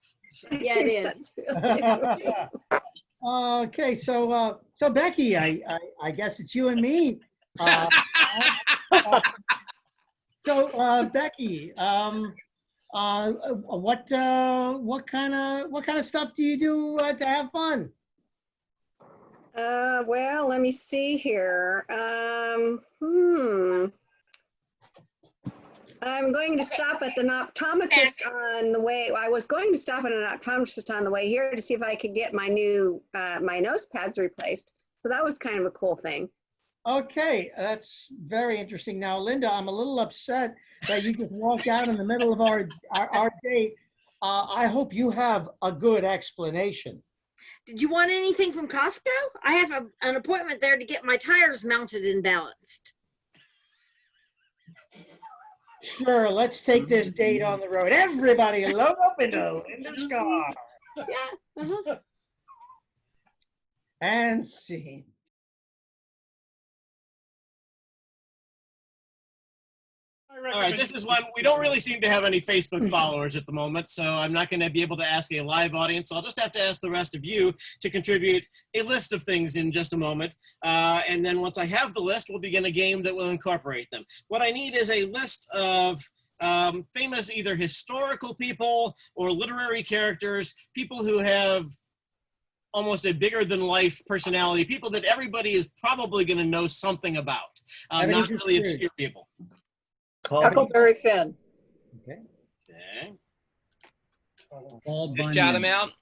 Yeah, it is. Okay, so Becky, I guess it's you and me. So Becky, what kind of stuff do you do to have fun? Well, let me see here. I'm going to stop at the optometrist on the way. I was going to stop at an optometrist on the way here to see if I could get my new my nose pads replaced. So that was kind of a cool thing. Okay, that's very interesting. Now, Linda, I'm a little upset that you just walked out in the middle of our date. I hope you have a good explanation. Did you want anything from Costco? I have an appointment there to get my tires mounted and balanced. Sure, let's take this date on the road. Everybody load up into Linda's car. Yeah. And scene. All right, this is one, we don't really seem to have any Facebook followers at the moment, so I'm not going to be able to ask a live audience, so I'll just have to ask the rest of you to contribute a list of things in just a moment. And then once I have the list, we'll begin a game that will incorporate them. What I need is a list of famous either historical people or literary characters, people who have almost a bigger than life personality, people that everybody is probably going to know something about, not really obscure people. Huckleberry Finn. Okay. Okay. Just shout them out.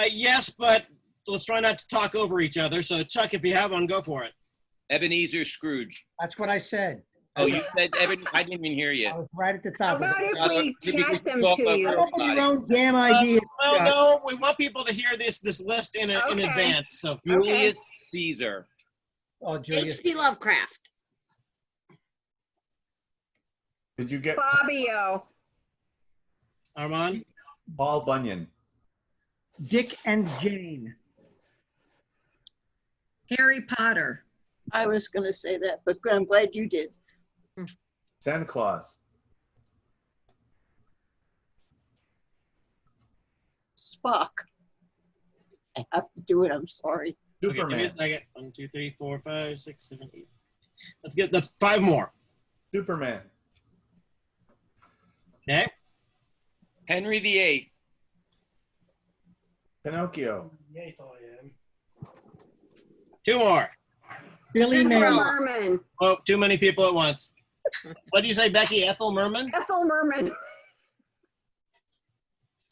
Yes, but let's try not to talk over each other. So, Chuck, if you have one, go for it. Ebenezer Scrooge. That's what I said. Oh, you said Ebenezer? I didn't even hear you. I was right at the top. How about if we tag them talk to over you? Come up with your own damn idea. Well, no, we want people to hear this list in Okay. advance. So, Julius Caesar. Oh, Julius. H.P. Lovecraft. Did you get Fabio. Armand? Paul Bunyan? Dick and Jane. Harry Potter. I was going to say that, but I'm glad you did. Santa Claus? Spock. I have to do it. I'm sorry. Okay, give me a Superman? second. 1, 2, 3, 4, 5, 6, 7, 8. That's 5 more. Superman? Okay. Henry VIII. Pinocchio? 2 more. Billy Mays. Merman. Oh, too many people at once. What do you say, Becky? Ethel Merman? Ethel Merman.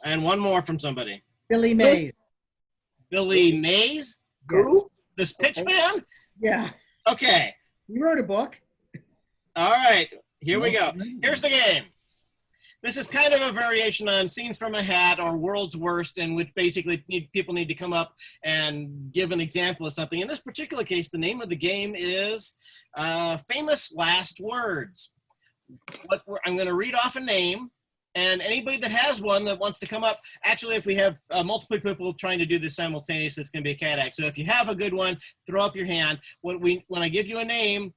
And 1 more from somebody. Billy Mays. Billy Mays? Who? This pitch Okay. man? Yeah. Okay. You wrote a book. All right. Here we go. Here's the game. This is kind of a variation on Scenes from a Hat or World's Worst, in which basically people need to come up and give an example of something. In this particular case, the name of the game is Famous Last Words. I'm going to read off a name, and anybody that has one that wants to come up, actually, if we have multiple people trying to do this simultaneously, it's going to be a cat act. So if you have a good one, throw up your hand. When I give you a name,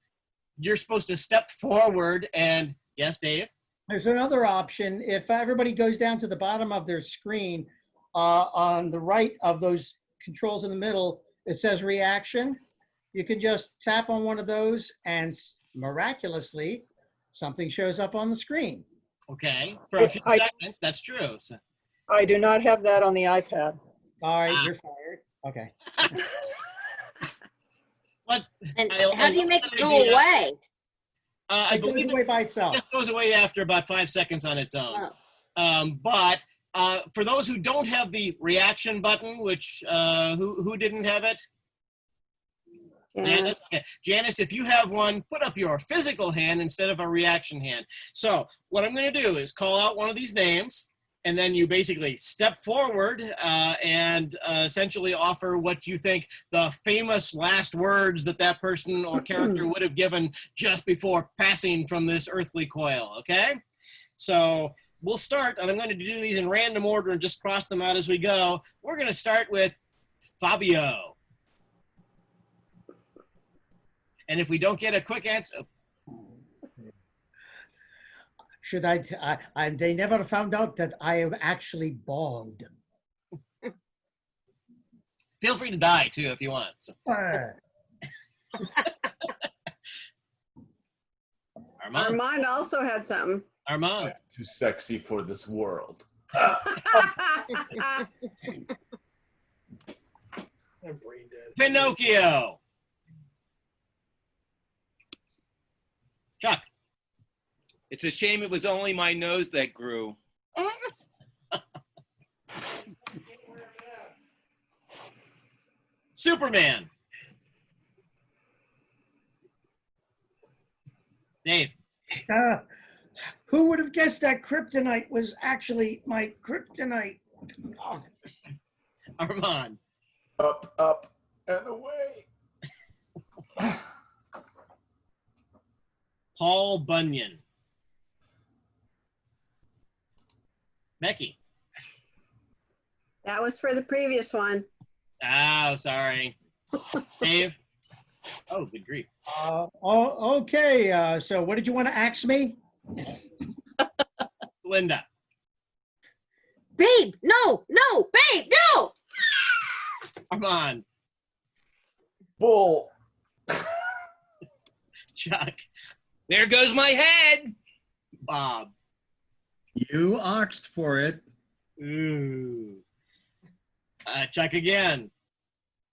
you're supposed to step forward and, yes, Dave? There's another option. If everybody goes down to the bottom of their screen, on the right of those controls in the middle, it says reaction. You can just tap on one of those and miraculously, something shows up on the screen. Okay, for a few seconds, that's true. So. I do not have that on the iPad. All right, you're fired. Okay. What? And how do you make it go away? I It goes believe away it by itself. just goes away after about 5 seconds on its own. But for those who don't have the reaction button, which who didn't have it? Janice. Okay. Janice, if you have one, put up your physical hand instead of a reaction hand. So what I'm going to do is call out one of these names, and then you basically step forward and essentially offer what you think the famous last words that that person or character would have given just before passing from this earthly coil, okay? So we'll start, and I'm going to do these in random order and just cross them out as we go. We're going to start with Fabio. And if we don't get a quick answer... Should I they never found out that I am actually bald. Feel free to die, too, if you want. So. Armand also had something. Armand. Too sexy for this world. Pinocchio. Chuck. It's a shame it was only my nose that grew. Superman. Dave. Who would have guessed that kryptonite was actually my kryptonite? Oh. Armand. Up, up, and away. Paul Bunyan. Becky. That was for the previous one. Oh, sorry. Dave. Oh, good grief. Okay. So what did you want to ask me? Linda. Babe, no, babe, no. Armand. Bull. Chuck. There goes my head. Bob. You asked for it. Ooh. Chuck again.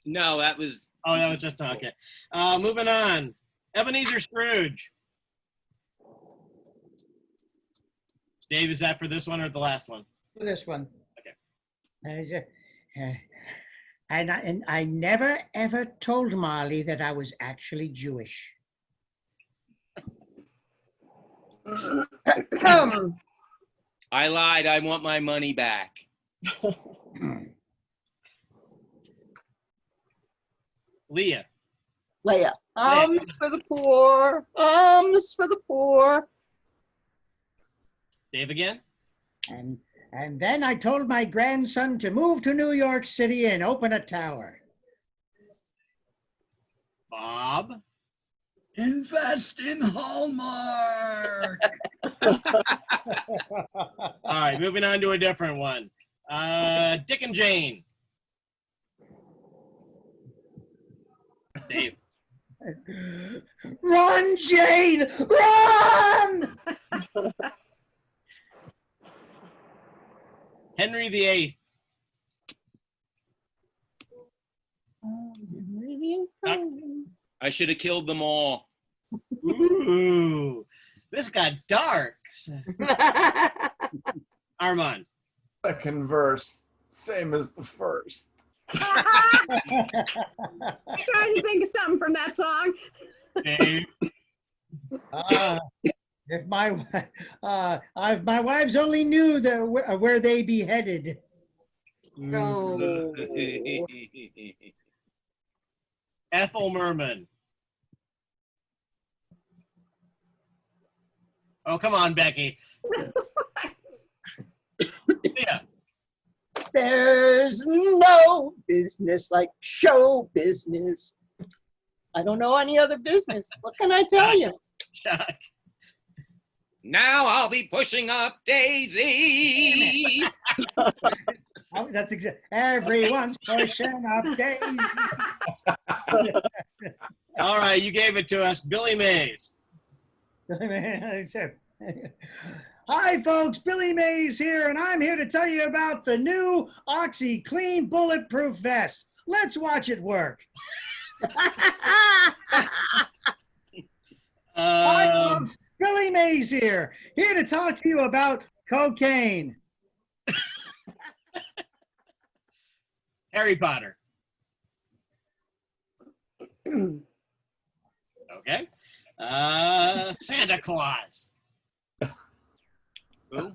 No, that was... Oh, that was just okay. Moving on. Ebenezer Scrooge. Dave, is that for this one or the last one? For this one. Okay. And I never ever told Molly that I was actually Jewish. I lied. I want my money back. Leah. Leia. For the poor. For the poor. Dave again. And then I told my grandson to move to New York City and open a tower. Bob. Invest in Hallmark. All right, moving on to a different one. Dick and Jane. Dave. Run, Jane! Run! Henry VIII. I should have killed them all. Ooh, this got dark. Armand. Second verse, same as the first. Trying to think of something from that song. Dave. If my wives only knew where they be headed. Oh. Ethel Merman. Oh, come on, Becky. Yeah. There's no business like show business. I don't know any other business. What can I tell you? Chuck. Now I'll be pushing up daisies. Oh, that's exactly. Everyone's pushing up daisies. All right, you gave it to us. Billy Mays. Hi, folks. Billy Mays here, and I'm here to tell you about the new OxyClean Bulletproof Vest. Let's watch it work. Hi, folks. Billy Mays here to talk to you about cocaine. Harry Potter. Okay. Santa Claus. Who?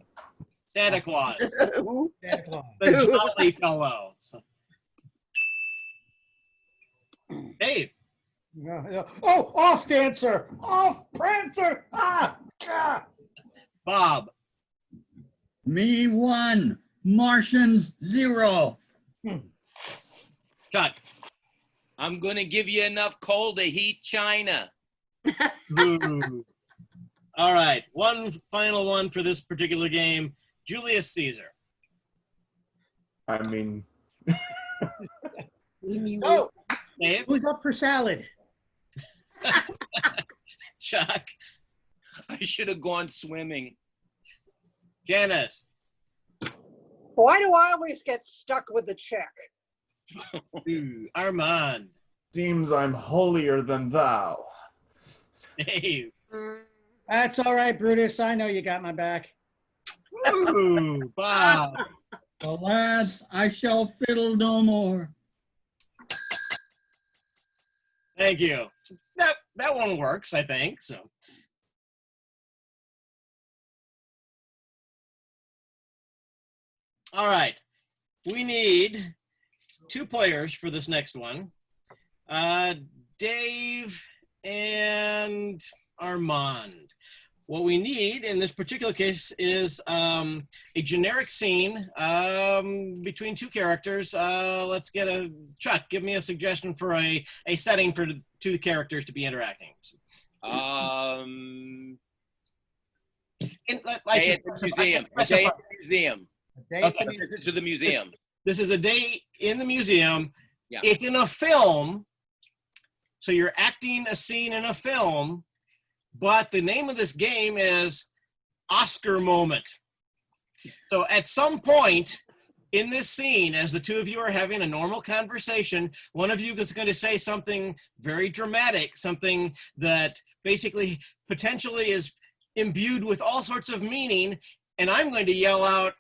Santa Claus. Santa Claus. The jolly fellow. Dave. Oh, off dancer, off prancer. Bob. Me 1, Martians 0. Chuck. I'm going to give you enough coal to heat China. Boo. All right, one final one for this particular game. Julius Caesar. I mean, Oh, Dave. who's up for salad? Chuck. I should have gone swimming. Janice. Why do I always get stuck with the check? Ooh, Armand. seems I'm holier than thou. Dave. That's all right, Brutus. I know you got my back. Ooh, Bob. Alas, I shall fiddle no more. Thank you. That one works, I think. So. All right. We need 2 players for this next one. Dave and Armand. What we need in this particular case is a generic scene between 2 characters. Let's get Chuck, give me a suggestion for a setting for 2 characters to be interacting. Day at the museum. A day at the museum. Okay. A visit to the museum. This is a day in the museum. Yeah. It's in a film. So you're acting a scene in a film, but the name of this game is Oscar Moment. So at some point in this scene, as the 2 of you are having a normal conversation, one of you is going to say something very dramatic, something that basically potentially is imbued with all sorts of meaning, and I'm going to yell out,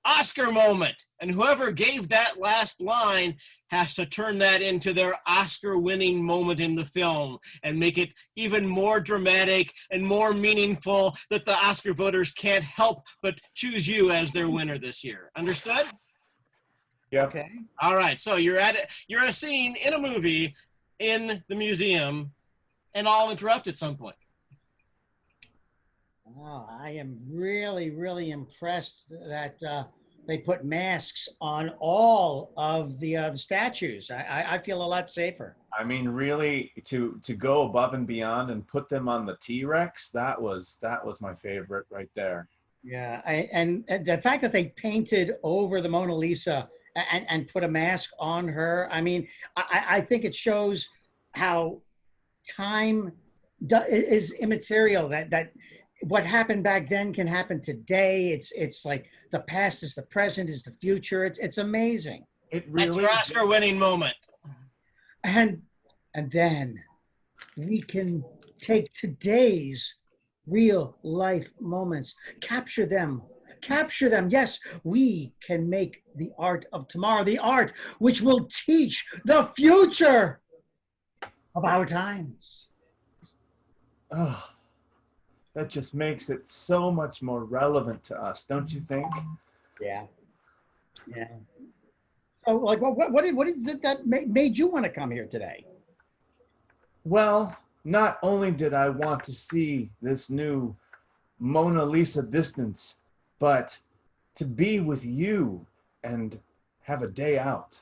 Oscar moment. And whoever gave that last line has to turn that into their Oscar-winning moment in the film and make it even more dramatic and more meaningful that the Oscar voters can't help but choose you as their winner this year. Understood? Yeah. Okay. All right. So you're at a scene in a movie in the museum, and I'll interrupt at some point. Oh, I am really, really impressed that they put masks on all of the statues. I feel a lot safer. I mean, really, to go above and beyond and put them on the T-Rex, that was my favorite right there. Yeah, and the fact that they painted over the Mona Lisa and put a mask on her, I mean, I think it shows how time is immaterial, that what happened back then can happen today. It's like the past is the present, is the future. It's amazing. It That's really your Oscar-winning moment. And then we can take today's real life moments, capture them capture them. Yes, we can make the art of tomorrow, the art which will teach the future of our times. Oh, that just makes it so much more relevant to us, don't you think? Yeah. Yeah. So, like, what is it that made you want to come here today? Well, not only did I want to see this new Mona Lisa distance, but to be with you and have a day out.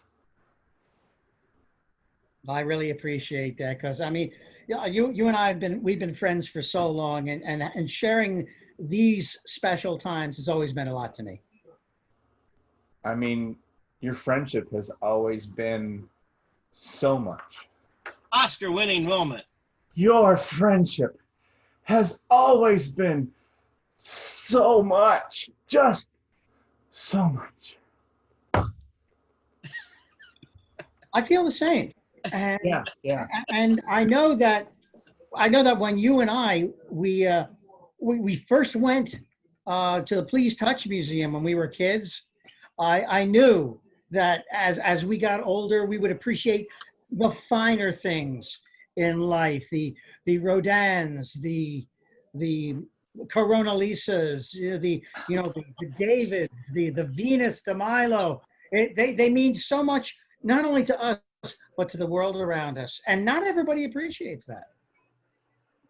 I really appreciate that, because I mean, you and I we've been friends for so long, and sharing these special times has always meant a lot to me. I mean, your friendship has always been so much. Oscar-winning moment. Your friendship has always been so much, just so much. I feel the same. And, Yeah. And I know that when you and I we first went to the Please Touch Museum when we were kids, I knew that as we got older, we would appreciate the finer things in life, the Rodins, the Corona Lisas, the Davids, the Venus de Milo. They mean so much, not only to us, but to the world around us. And not everybody appreciates that.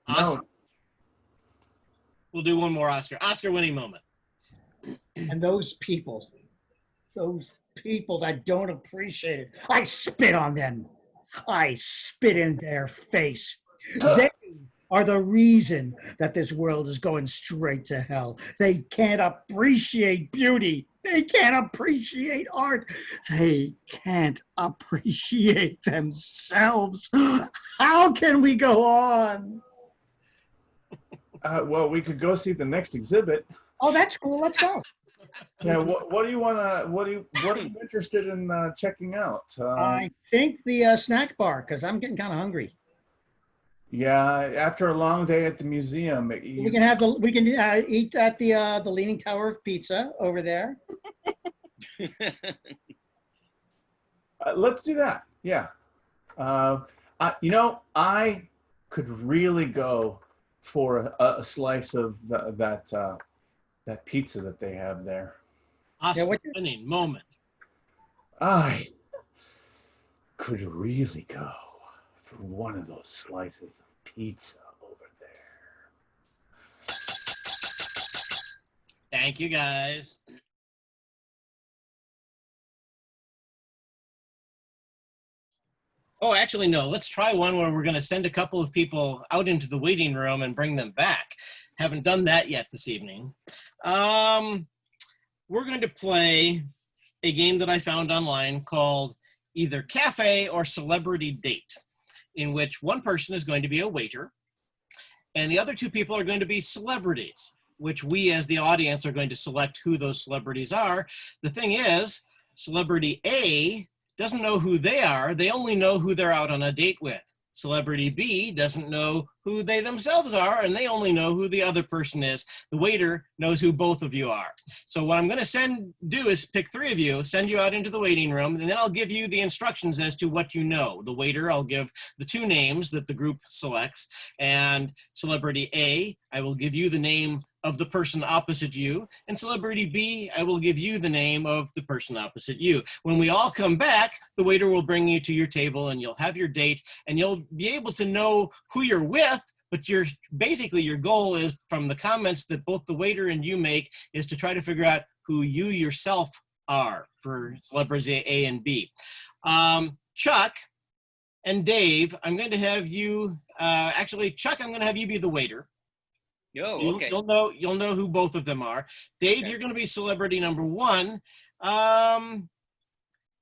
Oscar. We'll do one more Oscar. Oscar-winning moment. And those people that don't appreciate it, I spit on them. I spit in their face. They are the reason that this world is going straight to hell. They can't appreciate beauty. They can't appreciate art. They can't appreciate themselves. How can we go on? Well, we could go see the next exhibit. Oh, that's cool. Let's go. Yeah. What do you want? What are you interested in checking out? I think the snack bar, because I'm getting kind of hungry. Yeah. After a long day at the museum, We can eat at the Leaning Tower of Pizza over there. Let's do that. Yeah. I could really go for a slice of that pizza that they have there. Oscar-winning moment. I could really go for one of those slices of pizza over there. Thank you, guys. Oh, actually, no. Let's try one where we're going to send a couple of people out into the waiting room and bring them back. Haven't done that yet this evening. We're going to play a game that I found online called either Cafe or Celebrity Date, in which one person is going to be a waiter and the other two people are going to be celebrities, which we as the audience are going to select who those celebrities are. The thing is, celebrity A doesn't know who they are. They only know who they're out on a date with. Celebrity B doesn't know who they themselves are, and they only know who the other person is. The waiter knows who both of you are. So what I'm going to do is pick three of you, send you out into the waiting room, and then I'll give you the instructions as to what you know. The waiter, I'll give the two names that the group selects, and celebrity A, I will give you the name of the person opposite you, and celebrity B, I will give you the name of the person opposite you. When we all come back, the waiter will bring you to your table and you'll have your date and you'll be able to know who you're with, but basically your goal is, from the comments that both the waiter and you make, is to try to figure out who you yourself are for celebrities A and B. Chuck and Dave, I'm going to have you, actually, Chuck, I'm going to have you be the waiter. Oh, okay. You'll know who both of them are. Dave, Okay. You're going to be celebrity number one.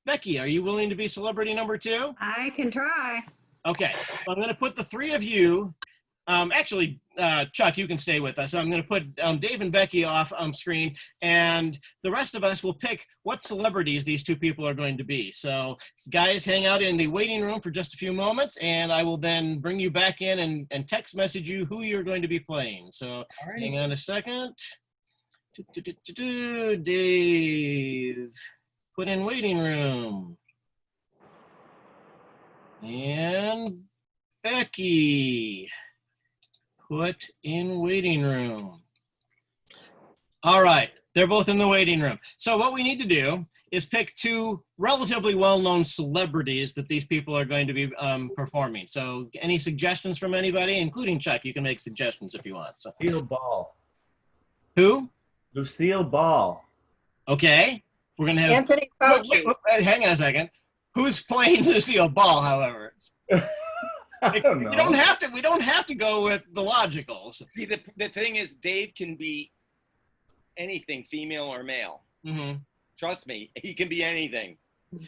Becky, are you willing to be celebrity number two? I can try. Okay, so I'm going to put the three of you. Actually, Chuck, you can stay with us. I'm going to put Dave and Becky off screen, and the rest of us will pick what celebrities these two people are going to be. So, guys, hang out in the waiting room for just a few moments, and I will then bring you back in and text message you who you're going to be playing. So, hang on a second. Dave, put in waiting room. And Becky, put in waiting room. All right, they're both in the waiting room. So what we need to do is pick two relatively well-known celebrities that these people are going to be performing. So any suggestions from anybody, including Chuck? You can make suggestions if you want. So. Lucille Ball. Who? Lucille Ball. Okay, we're gonna have Anthony Fauci. Wait, hang on a second. Who's playing Lucille Ball? However, I don't know. we don't have to go with the logicals. See, the thing is, Dave can be anything, female or male. Mm-hmm. Trust me, he can be anything.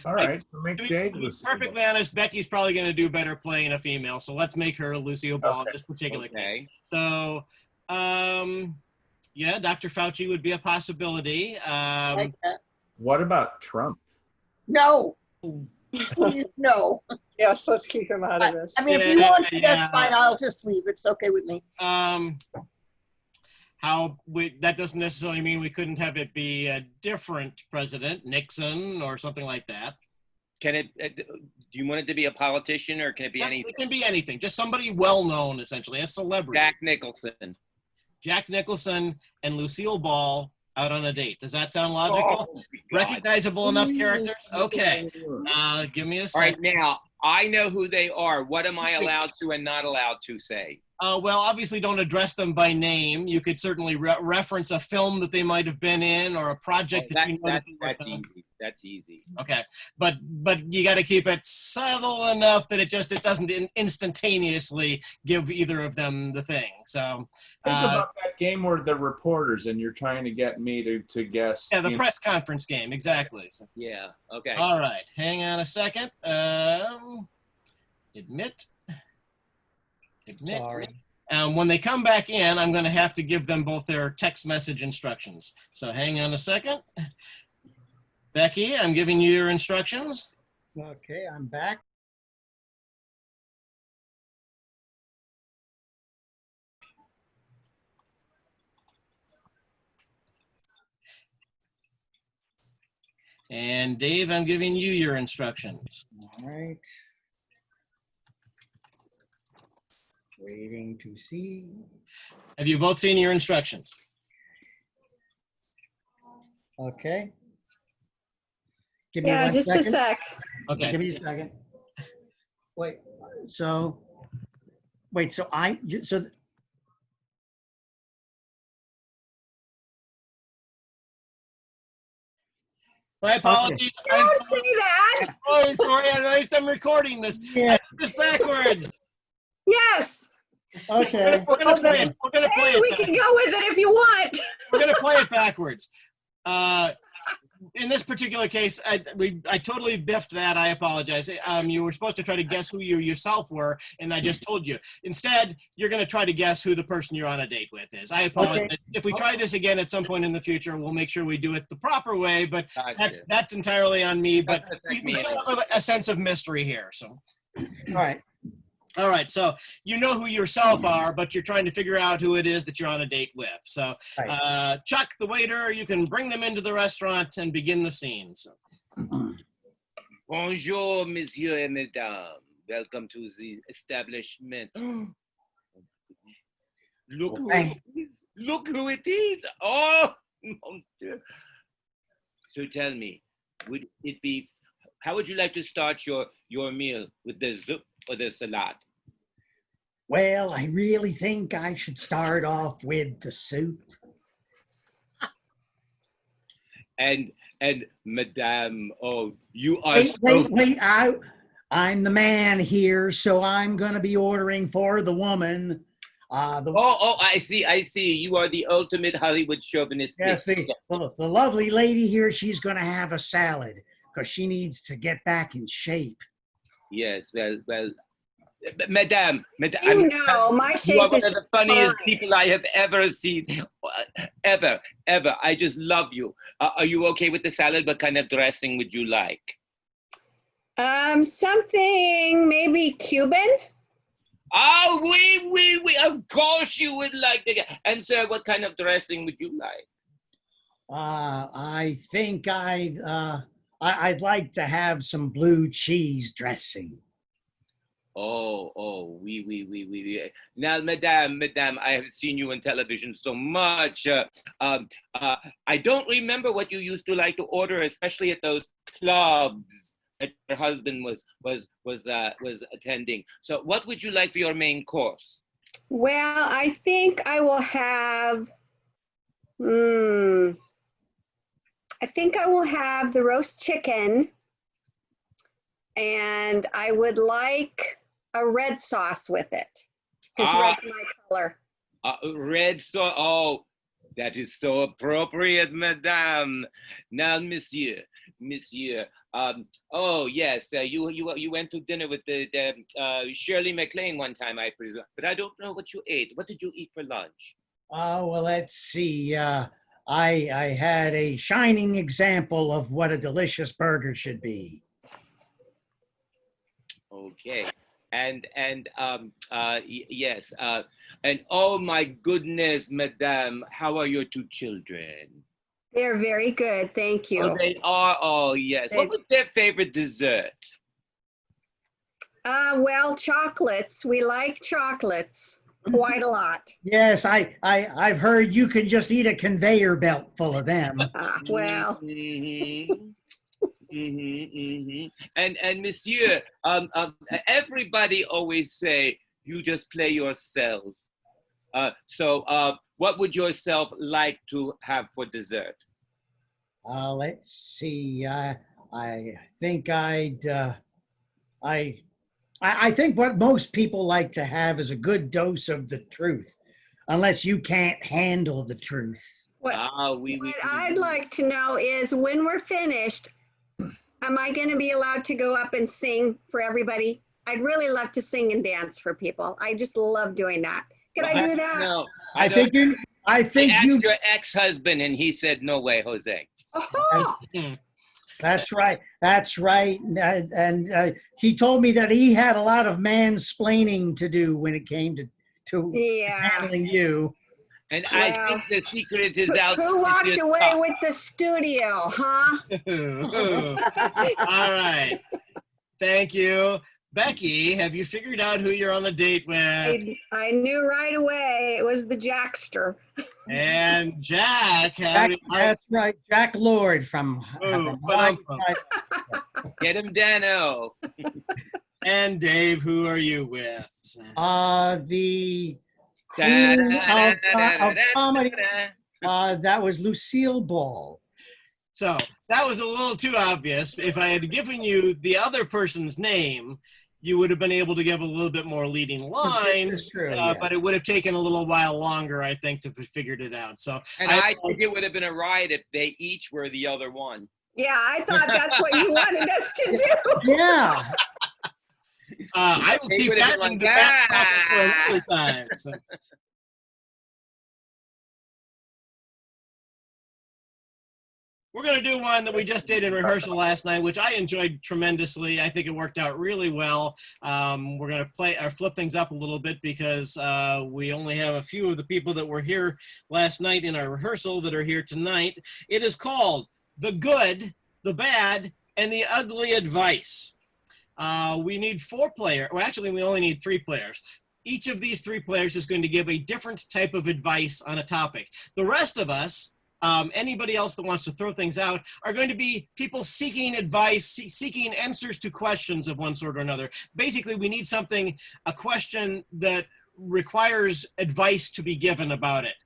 All right, so make Dave To be Lucille perfectly Ball. honest, Becky's probably going to do better playing a female, so let's make her Lucille Ball in this particular case. So, yeah, Dr. Fauci would be a possibility. Like that. What about Trump? No. Please, no. Yes, let's keep him out of this. I mean, if you want to, Yeah. that's fine. I'll just leave. It's okay with me. That doesn't necessarily mean we couldn't have it be a different president, Nixon or something like that. Can it? Do you want it to be a politician, or can it be anything? It can be anything, just somebody well-known, essentially, a celebrity. Jack Nicholson and Lucille Ball out on a date. Does that sound logical? Oh, Recognizable enough characters? Okay. Give me a All second. right, now I know who they are. What am I allowed to and not allowed to say? Well, obviously don't address them by name. You could certainly reference a film that they might have been in or a project that you know that they worked on. Easy. That's easy. Okay, but you got to keep it subtle enough that it doesn't instantaneously give either of them the thing. So Think about that game where the reporters and you're trying to get me to guess. yeah, the press conference game, exactly. So, Yeah. Okay. all right, hang on a second. Admit. Sorry. When they come back in, I'm going to have to give them both their text message instructions. So hang on a second. Becky, I'm giving you your instructions. Okay, I'm back. And Dave, I'm giving you your instructions. All right. Waiting to see. Have you both seen your instructions? Okay. Give me Yeah, one just second. a sec. Okay. Give me a second. Wait, so My apologies. Don't say that. I'm sorry. I'm recording this. Yeah. I did this backwards. Yes. okay. We're gonna play it. We're gonna play Hey, we it. can go with it if you want. We're gonna play it backwards. In this particular case, I totally biffed that. I apologize. You were supposed to try to guess who you yourself were, and I just told you. Instead, you're going to try to guess who the person you're on a date with is. I apologize. Okay. If we try this again at some point in the future, we'll make sure we do it the proper way, but Gotcha. that's entirely on me. But Doesn't affect we me still anyway. have a sense of mystery here. So. All right. So you know who yourself are, but you're trying to figure out who it is that you're on a date with. So Chuck, the waiter, you can bring them into the restaurant and begin the scene. So. Bonjour, monsieur et mesdames. Welcome to the establishment. Look who it is. Look who it is. Oh, mon Dieu. So tell me, would it be, how would you like to start your meal, with the soup or the salad? Well, I really think I should start off with the soup. And madame, oh, you are Wait, I'm the man here, so I'm gonna be ordering for the woman. I see. You are the ultimate Hollywood chauvinist. Yes, the lovely lady here, she's gonna have a salad because she needs to get back in shape. Yes, well, Madame, You know, my you are shape one is of the funniest fine. people I have ever seen, ever. I just love you. Are you okay with the salad? What kind of dressing would you like? Something maybe Cuban. Oh, we. Of course you would like to get. And sir, what kind of dressing would you like? I think I'd like to have some blue cheese dressing. Oui. Now, madame, I have seen you on television so much. I don't remember what you used to like to order, especially at those clubs that your husband was attending. So, what would you like for your main course? Well, I think I will have, I think I will have the roast chicken, and I would like a red sauce with it, because red's my color. Red sauce. Oh, that is so appropriate, madame. Now, monsieur. Oh yes, you went to dinner with the Shirley MacLaine one time, I presume. But I don't know what you ate. What did you eat for lunch? Well, let's see. I had a shining example of what a delicious burger should be. Okay. Yes. And oh my goodness, madame, how are your two children? They're very good, thank you. Oh, they are. Oh, yes. What was their favorite dessert? Well, chocolates. We like chocolates quite a lot. Yes, I've heard you can just eat a conveyor belt full of them. Well. And monsieur, everybody always say you just play yourself. So what would yourself like to have for dessert? Let's see. I think I think what most people like to have is a good dose of the truth, unless you can't handle the truth. What I'd like to know is, when we're finished, am I going to be allowed to go up and sing for everybody? I'd really love to sing and dance for people. I just love doing that. Can I do that? No. I think you asked your ex-husband and he said, no way, Jose. Oh. That's right. And he told me that he had a lot of mansplaining to do when it came to handling you. And I think the secret is out. Who walked away with the studio, huh? All right. Thank you. Becky, have you figured out who you're on a date with? I knew right away. It was the Jackster. And Jack. That's right. Jack Lord from Get him, Dano. And Dave, who are you with? The queen of comedy. That was Lucille Ball. So that was a little too obvious. If I had given you the other person's name, you would have been able to give a little bit more leading lines, but it would have taken a little while longer, I think, to have figured it out. So, and I think it would have been a riot if they each were the other one. Yeah, I thought that's what you wanted us to do. Yeah. I will keep that in the back pocket for another time. So. We're going to do one that we just did in rehearsal last night, which I enjoyed tremendously. I think it worked out really well. We're going to flip things up a little bit because we only have a few of the people that were here last night in our rehearsal that are here tonight. It is called The Good, the Bad, and the Ugly Advice. We need 4 players. Well, actually, we only need 3 players. Each of these 3 players is going to give a different type of advice on a topic. The rest of us, anybody else that wants to throw things out, are going to be people seeking advice, seeking answers to questions of one sort or another. Basically, we need a question that requires advice to be given about it.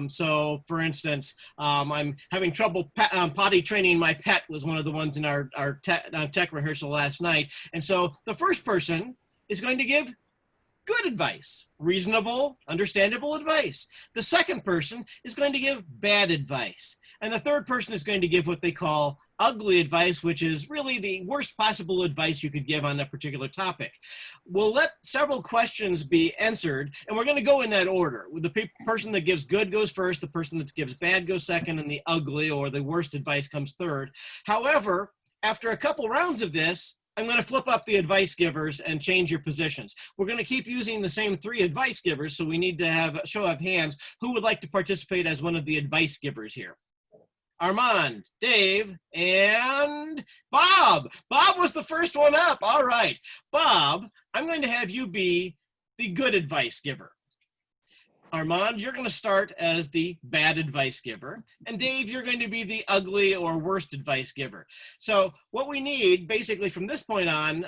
So, for instance, I'm having trouble potty training my pet was one of the ones in our tech rehearsal last night. And so the first person is going to give good advice, reasonable, understandable advice. The second person is going to give bad advice. And the third person is going to give what they call ugly advice, which is really the worst possible advice you could give on that particular topic. We'll let several questions be answered, and we're going to go in that order. The person that gives good goes first, the person that gives bad goes second, and the ugly or the worst advice comes third. However, after a couple rounds of this, I'm going to flip up the advice givers and change your positions. We're going to keep using the same 3 advice givers, so we need to have a show of hands. Who would like to participate as one of the advice givers here? Armand, Dave, and Bob. Bob was the first one up. All right. Bob, I'm going to have you be the good advice giver. Armand, you're going to start as the bad advice giver. And Dave, you're going to be the ugly or worst advice giver. So what we need basically from this point on,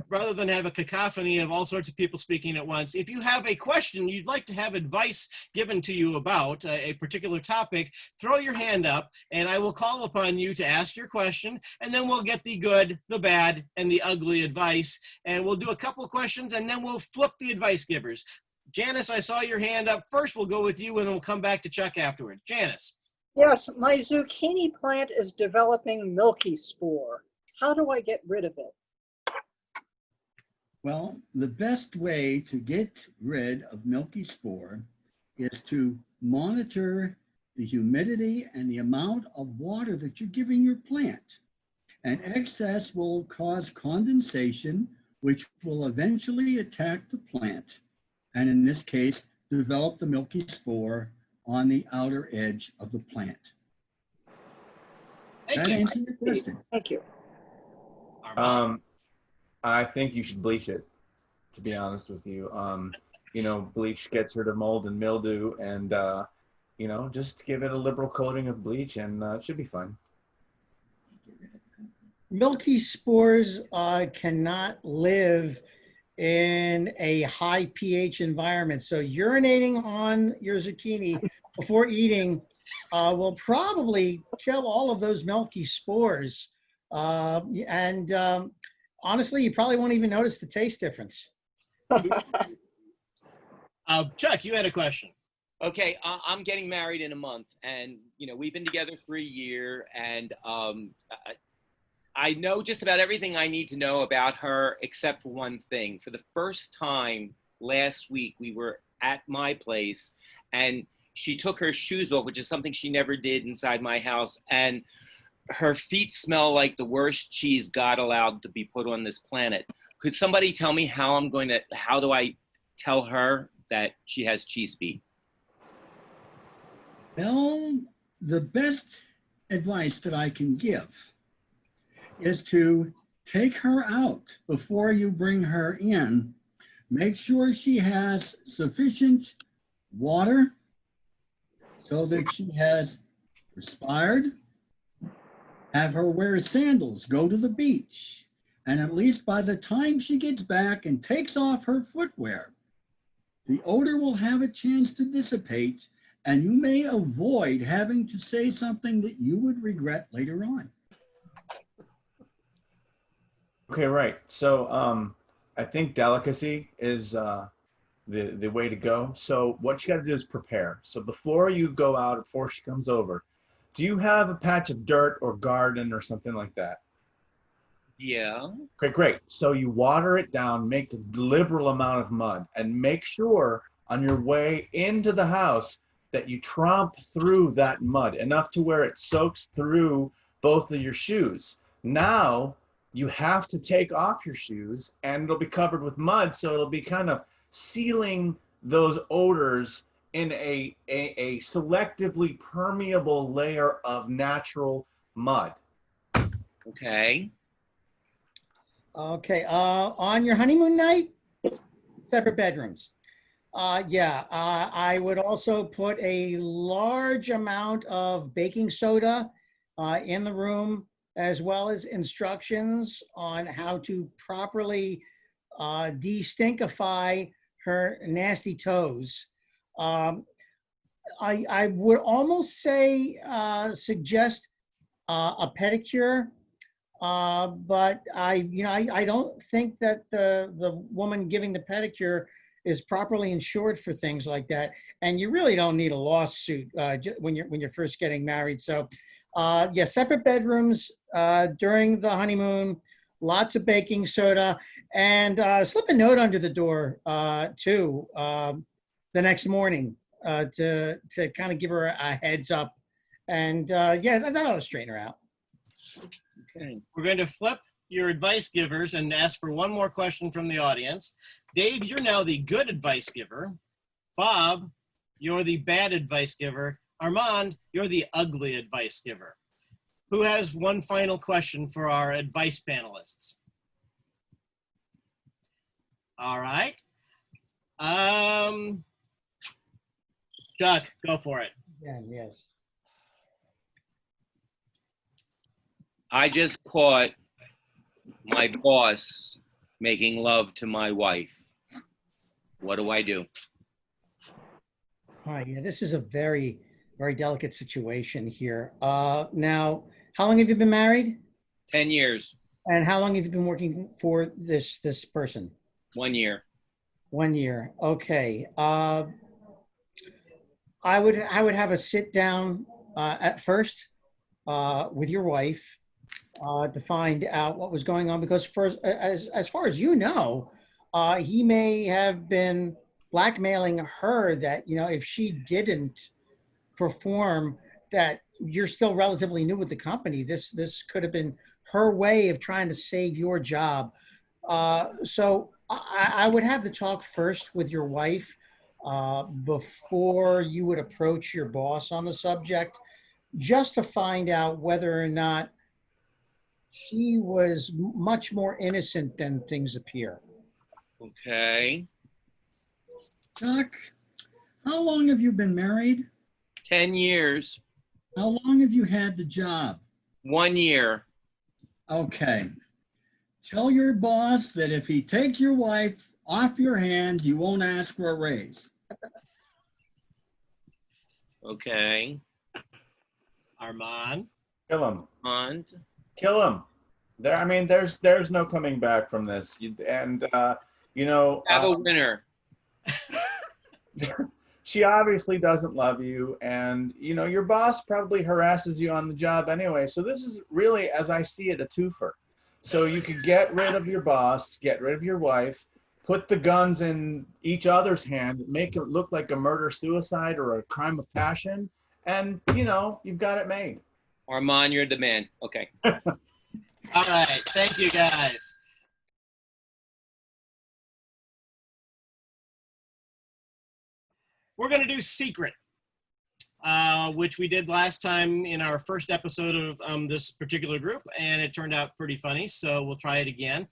rather than have a cacophony of all sorts of people speaking at once, if you have a question you'd like to have advice given to you about a particular topic, throw your hand up and I will call upon you to ask your question. And then we'll get the good, the bad, and the ugly advice. And we'll do a couple of questions and then we'll flip the advice givers. Janice, I saw your hand up first. We'll go with you and then we'll come back to Chuck afterward. Janice. Yes, my zucchini plant is developing milky spore. How do I get rid of it? Well, the best way to get rid of milky spore is to monitor the humidity and the amount of water that you're giving your plant. And excess will cause condensation, which will eventually attack the plant. And in this case, develop the milky spore on the outer edge of the plant. Thank you. Answer your question. Thank you. I think you should bleach it, to be honest with you. You know, bleach gets rid of mold and mildew, and you know, just give it a liberal coating of bleach and it should be fine. Milky spores cannot live in a high pH environment. So urinating on your zucchini before eating will probably kill all of those milky spores. Honestly, you probably won't even notice the taste difference. Chuck, you had a question. Okay, I'm getting married in a month, and you know we've been together for a year, and I know just about everything I need to know about her, except for one thing. For the first time last week, we were at my place, and she took her shoes off, which is something she never did inside my house, and her feet smell like the worst cheese God allowed to be put on this planet. Could somebody tell me how do I tell her that she has cheese feet? Well, the best advice that I can give is to take her out before you bring her in. Make sure she has sufficient water so that she has respired. Have her wear sandals, go to the beach, and at least by the time she gets back and takes off her footwear, the odor will have a chance to dissipate, and you may avoid having to say something that you would regret later on. Okay, right. So I think delicacy is the way to go. So what you got to do is prepare. So before you go out, before she comes over, do you have a patch of dirt or garden or something like that? Yeah. Okay, great. So you water it down, make a liberal amount of mud, and make sure on your way into the house that you tromp through that mud enough to where it soaks through both of your shoes. Now you have to take off your shoes and it'll be covered with mud, so it'll be kind of sealing those odors in a selectively permeable layer of natural mud. Okay. Okay, on your honeymoon night, separate bedrooms. I would also put a large amount of baking soda in the room, as well as instructions on how to properly de-stinkify her nasty toes. I would almost say suggest a pedicure, but I don't think that the woman giving the pedicure is properly insured for things like that, and you really don't need a lawsuit when you're first getting married. So, yeah, separate bedrooms during the honeymoon. Lots of baking soda, and slip a note under the door too the next morning to kind of give her a heads up, and yeah, that ought to straighten her out. Okay, we're going to flip your advice givers and ask for one more question from the audience. Dave, you're now the good advice giver. Bob, you're the bad advice giver. Armand, you're the ugly advice giver. Who has one final question for our advice panelists? All right. Chuck, go for it. Yeah, yes. I just caught my boss making love to my wife. What do I do? All right, yeah, this is a very, very delicate situation here. Now, how long have you been married? 10 years, And how long have you been working for this person? 1 year. 1 year. Okay. I would have a sit down at first with your wife to find out what was going on, because as far as you know, he may have been blackmailing her that, you know, if she didn't perform, that you're still relatively new with the company. This could have been her way of trying to save your job. So I would have the talk first with your wife before you would approach your boss on the subject, just to find out whether or not she was much more innocent than things appear. Okay. Chuck, how long have you been married? 10 years, How long have you had the job? 1 year. Okay. Tell your boss that if he takes your wife off your hands, you won't ask for a raise. Okay. Armand. Kill him. And Kill him. There. I mean, there's no coming back from this. You know, have a winner. she obviously doesn't love you, and you know your boss probably harasses you on the job anyway. So this is really, as I see it, a twofer. So you could get rid of your boss, get rid of your wife, put the guns in each other's hand, make it look like a murder-suicide or a crime of passion, and you know you've got it made. Armand, you're the man. Okay. All right. Thank you, guys. We're going to do secret, which we did last time in our first episode of this particular group, and it turned out pretty funny, so we'll try it again.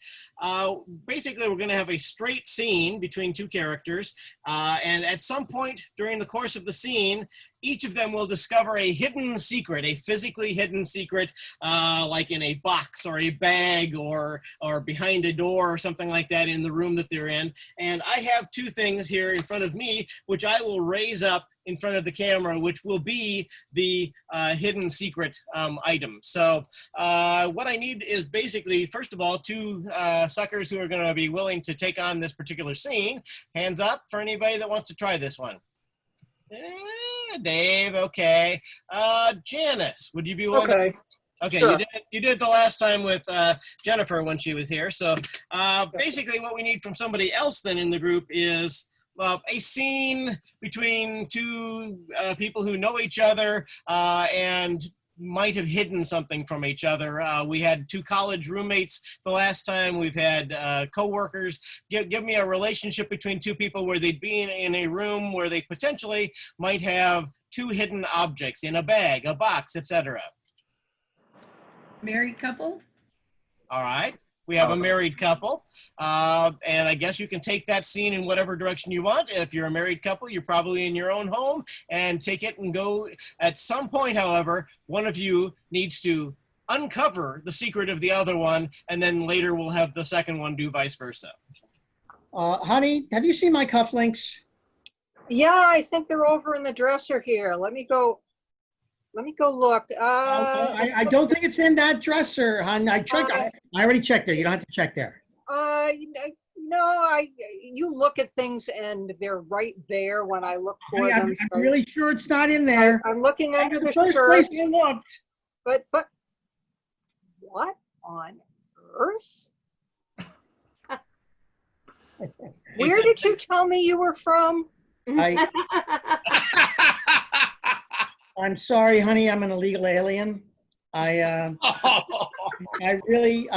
Basically, we're going to have a straight scene between two characters, and at some point during the course of the scene, each of them will discover a hidden secret, a physically hidden secret, like in a box or a bag or behind a door or something like that in the room that they're in. And I have two things here in front of me, which I will raise up in front of the camera, which will be the hidden secret item. So what I need is basically, first of all, two suckers who are going to be willing to take on this particular scene. Hands up for anybody that wants to try this one. Dave, okay. Janice, would you be willing? Okay. Okay, Sure. you did the last time with Jennifer when she was here. So basically what we need from somebody else then in the group is a scene between two people who know each other and might have hidden something from each other. We had two college roommates the last time. We've had co-workers. Give me a relationship between two people where they'd be in a room where they potentially might have two hidden objects in a bag, a box, etc. Married couple? All right. We have a married couple, and I guess you can take that scene in whatever direction you want. If you're a married couple, you're probably in your own home, and take it and go. At some point, however, one of you needs to uncover the secret of the other one, and then later we'll have the second one do vice versa. Honey, have you seen my cufflinks? Yeah, I think they're over in the dresser here. Let me go look. I don't think it's in that dresser, hon. I checked. I already checked there. You don't have to check there. You look at things and they're right there when I look for Honey, them. I'm really sure it's not in there. I'm looking under the first shirt. place you looked. But what on earth? Where did you tell me you were from? I'm sorry, honey. I'm an illegal alien. I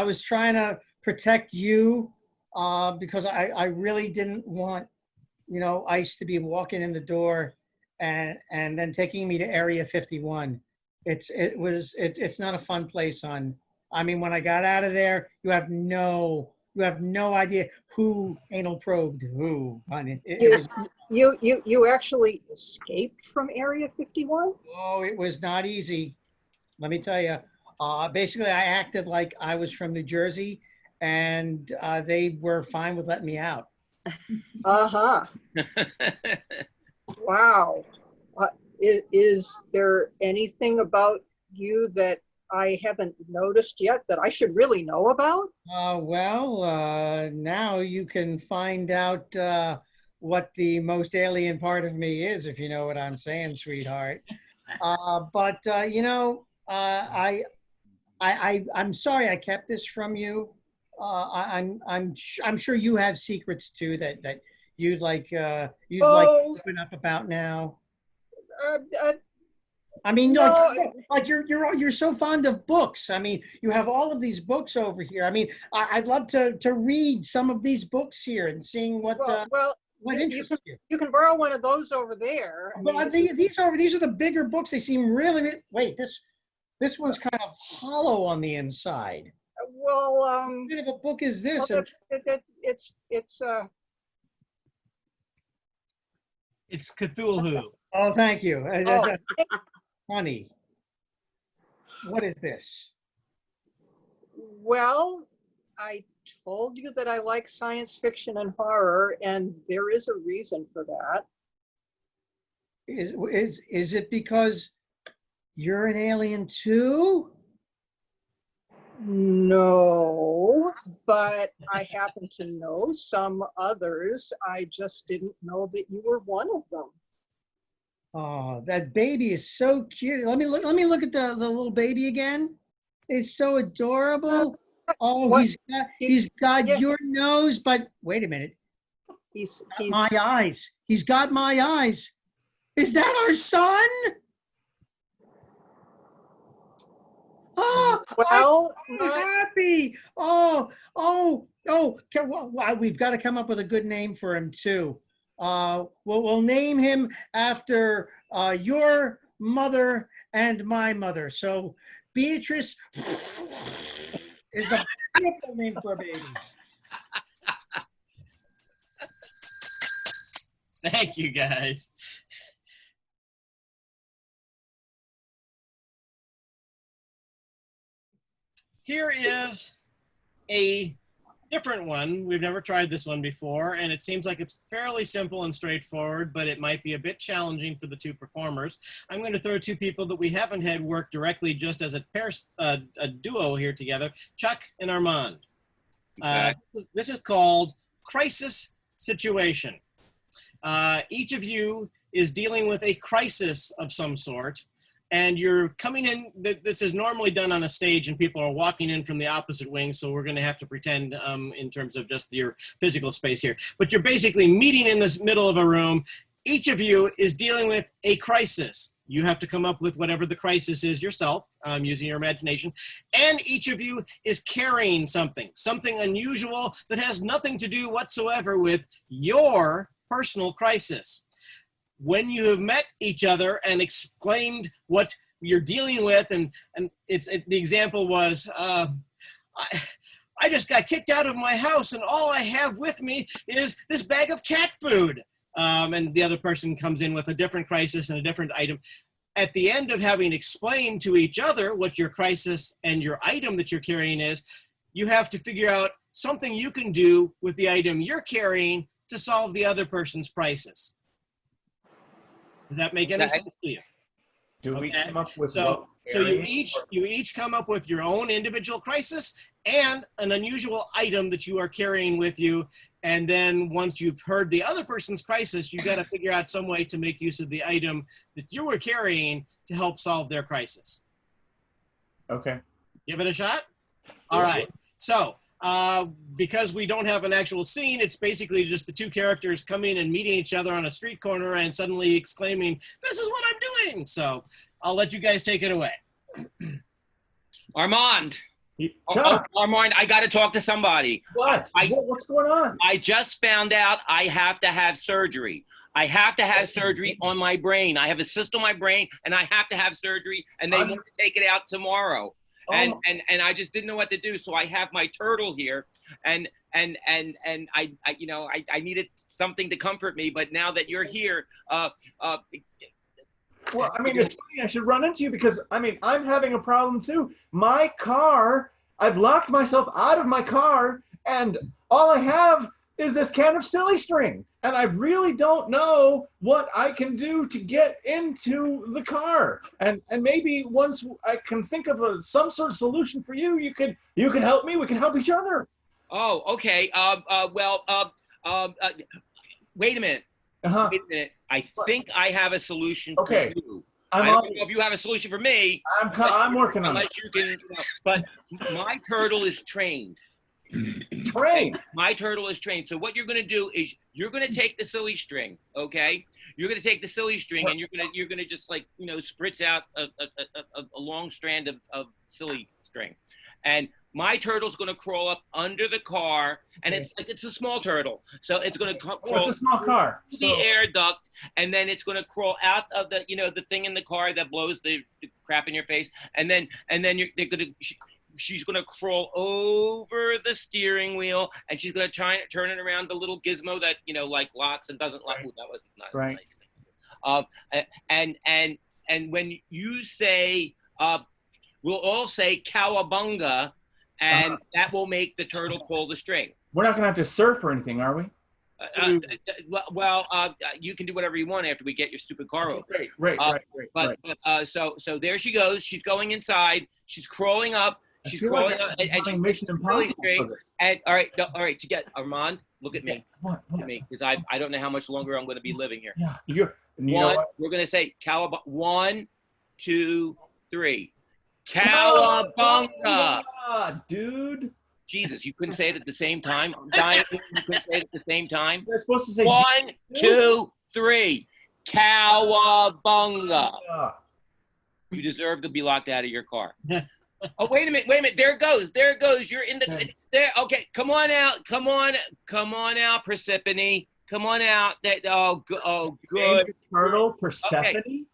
was trying to protect you because I really didn't want, you know, ICE to be walking in the door and then taking me to Area 51. It's not a fun place I mean, when I got out of there, you have no idea who anal probed who. You actually escaped from Area 51? Oh, it was not easy. Let me tell you. Basically, I acted like I was from New Jersey, and they were fine with letting me out. Uh-huh. Wow. Is there anything about you that I haven't noticed yet that I should really know about? Well, now you can find out what the most alien part of me is, if you know what I'm saying, sweetheart. But you know, I'm sorry I kept this from you. I'm sure you have secrets too that you'd like to open up about now. I mean, no. like you're so fond of books. I mean, you have all of these books over here. I mean, I'd love to read some of these books here and seeing what interests you. You can borrow one of those over there. Well, these are the bigger books. They seem really. Wait, this one's kind of hollow on the inside. Well, what kind of a book is this? Well, It's Cthulhu. Oh, thank you. Honey, what is this? Well, I told you that I like science fiction and horror, and there is a reason for that. Is it because you're an alien too? No, but I happen to know some others. I just didn't know that you were one of them. Oh, that baby is so cute. Let me look at the little baby again. It's so adorable. Oh, What? he's got your nose, but wait a minute. He's my eyes. He's got my eyes. Is that our son? Oh, well, I'm so happy. We've got to come up with a good name for him too. We'll name him after your mother and my mother. So Beatrice is the beautiful name for a baby. Thank you, guys. Here is a different one. We've never tried this one before, and it seems like it's fairly simple and straightforward, but it might be a bit challenging for the two performers. I'm going to throw two people that we haven't had work directly just as a pair, a duo here together, Chuck and Armand. This is called Crisis Situation. Each of you is dealing with a crisis of some sort, and you're coming in. This is normally done on a stage and people are walking in from the opposite wing, so we're going to have to pretend in terms of just your physical space here. But you're basically meeting in this middle of a room. Each of you is dealing with a crisis. You have to come up with whatever the crisis is yourself, using your imagination. And each of you is carrying something unusual that has nothing to do whatsoever with your personal crisis. When you have met each other and explained what you're dealing with, and the example was, I just got kicked out of my house and all I have with me is this bag of cat food. And the other person comes in with a different crisis and a different item. At the end of having explained to each other what your crisis and your item that you're carrying is, you have to figure out something you can do with the item you're carrying to solve the other person's crisis. Does that make any sense to you? Do we come up with so you each come up with your own individual crisis and an unusual item that you are carrying with you, and then once you've heard the other person's crisis, you got to figure out some way to make use of the item that you were carrying to help solve their crisis. Okay. Give it a shot. All right. So because we don't have an actual scene, it's basically just the two characters coming and meeting each other on a street corner and suddenly exclaiming, "This is what I'm doing!" So I'll let you guys take it away. Armand, Chuck, Armand, I got to talk to somebody. what? What's going on? I just found out I have to have surgery. I have to have surgery on my brain. I have a cyst on my brain, and I have to have surgery, and they want to take it out tomorrow. And I just didn't know what to do, so I have my turtle here, and I you know, I needed something to comfort me, but now that you're here, well, I mean, it's funny I should run into you because, I mean, I'm having a problem too. My car, I've locked myself out of my car, and all I have is this can of silly string. And I really don't know what I can do to get into the car. And maybe once I can think of some sort of solution for you, you can help me. We can help each other. Oh, okay. Wait a minute. Wait a minute. I think I have a solution for you. I don't know if you have a solution for me. I'm working on it. Unless you can, you know, but my turtle is trained. My turtle is trained. So what you're going to do is you're going to take the silly string, okay? You're going to take the silly string and you're going to just, like, you know, spritz out a long strand of silly string. And my turtle's going to crawl up under the car, and it's a small turtle. So it's going to crawl it's a small car. through the air duct, and then it's going to crawl out of the, you know, the thing in the car that blows the crap in your face. And then she's going to crawl over the steering wheel, and she's going to try and turn it around the little gizmo that, you know, like locks and doesn't lock. Ooh, that was not a nice thing. And when you say, we'll all say cowabunga, and that will make the turtle pull the string. We're not going to have to surf or anything, are we? You can do whatever you want after we get your stupid car over. Right. So there she goes. She's going inside. She's crawling up. She's crawling up, and she's Mission Impossible for this. And all right. To get Armand, look at me. Look at me, because I don't know how much longer I'm going to be living here. Yeah, we're going to say cowabunga. 1, 2, 3. Cowabunga, dude. Jesus, you couldn't say it at the same time. I'm dying. You couldn't say it at the same time. You're supposed to say 1, 2, 3. Cowabunga. You deserve to be locked out of your car. Oh, wait a minute. There it goes. You're in the there. Okay, come on out. Come on out, Persephone. Come on out. Good. Turtle, Persephone. Okay.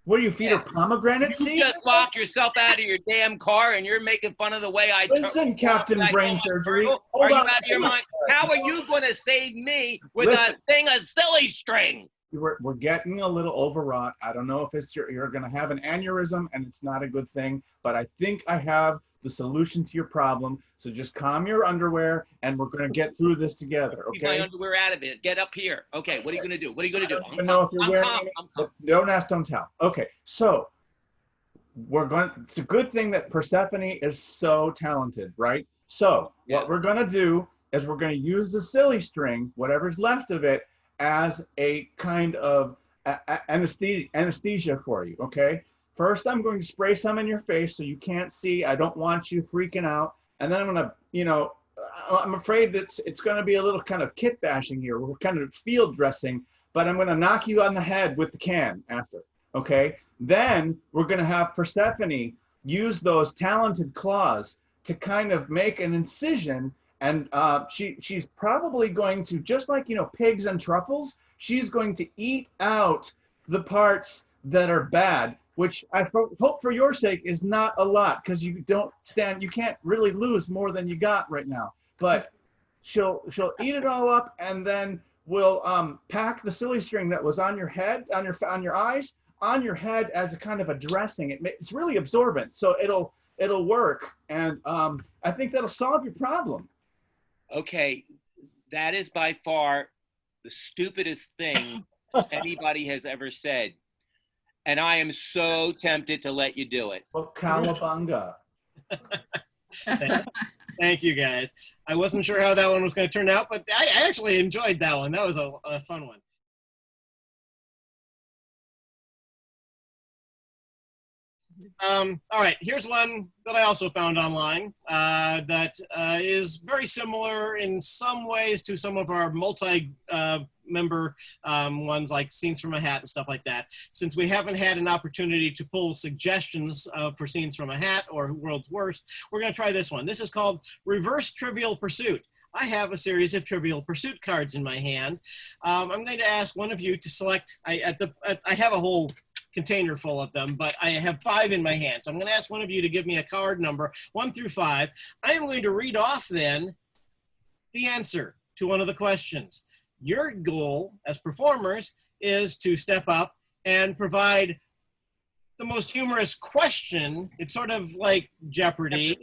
What do you feed her, pomegranate seeds? You just locked yourself out of your damn car, and you're making fun of the way I. Listen, Captain Brain Surgery. Are you out of your mind? How are you going to save me with a thing of silly string? We're getting a little overwrought. I don't know if it's you're going to have an aneurysm, and it's not a good thing. But I think I have the solution to your problem. So just calm your underwear, and we're going to get through this together. Okay? Keep my underwear out of it. Get up here. Okay. What are you going to do? I don't even know if you're wearing it. Don't ask, don't tell. Okay. So it's a good thing that Persephone is so talented, right? So what we're going to do is we're going to use the silly string, whatever's left of it, as a kind of anesthesia for you, okay? First, I'm going to spray some in your face so you can't see. I don't want you freaking out. And then I'm going to, you know, I'm afraid that it's going to be a little kind of kit bashing here. We're kind of field dressing, but I'm going to knock you on the head with the can after, okay? Then we're going to have Persephone use those talented claws to kind of make an incision. And she's probably going to, just like, you know, pigs and truffles, she's going to eat out the parts that are bad, which I hope for your sake is not a lot, because you can't really lose more than you got right now. But she'll eat it all up, and then we'll pack the silly string that was on your head, on your eyes, on your head as a kind of a dressing. It's really absorbent, so it'll work, and I think that'll solve your problem. Okay, that is by far the stupidest thing anybody has ever said. And I am so tempted to let you do it. Well, cowabunga. Thank you, guys. I wasn't sure how that one was going to turn out, but I actually enjoyed that one. That was a fun one. All right, here's one that I also found online that is very similar in some ways to some of our member ones like Scenes from a Hat and stuff like that. Since we haven't had an opportunity to pull suggestions for Scenes from a Hat or World's Worst, we're going to try this one. This is called Reverse Trivial Pursuit. I have a series of Trivial Pursuit cards in my hand. I'm going to ask one of you to select, I have a whole container full of them, but I have 5 in my hand. So I'm going to ask one of you to give me a card number 1 through 5. I am going to read off then the answer to one of the questions. Your goal as performers is to step up and provide the most humorous question. It's sort of like Jeopardy.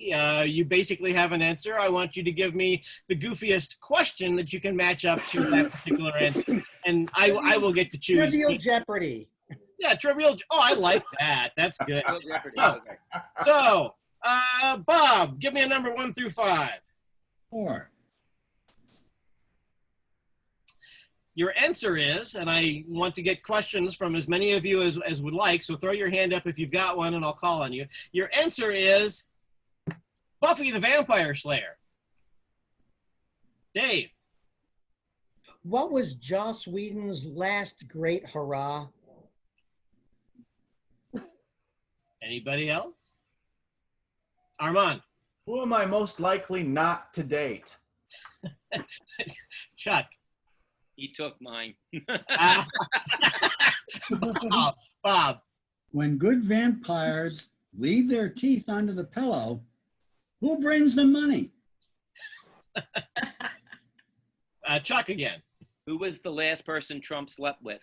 You basically have an answer. I want you to give me the goofiest question that you can match up to that particular answer. And I will get to choose. Trivial Jeopardy. Yeah, trivial. Oh, I like that. That's good. So, Bob, give me a number 1 through 5. 4. Your answer is, and I want to get questions from as many of you as would like, so throw your hand up if you've got one and I'll call on you. Your answer is Buffy the Vampire Slayer. Dave. What was Joss Whedon's last great hurrah? Anybody else? Armand. Who am I most likely not to date? Chuck. He took mine. Bob. When good vampires leave their teeth under the pillow, who brings them money? Chuck again. Who was the last person Trump slept with?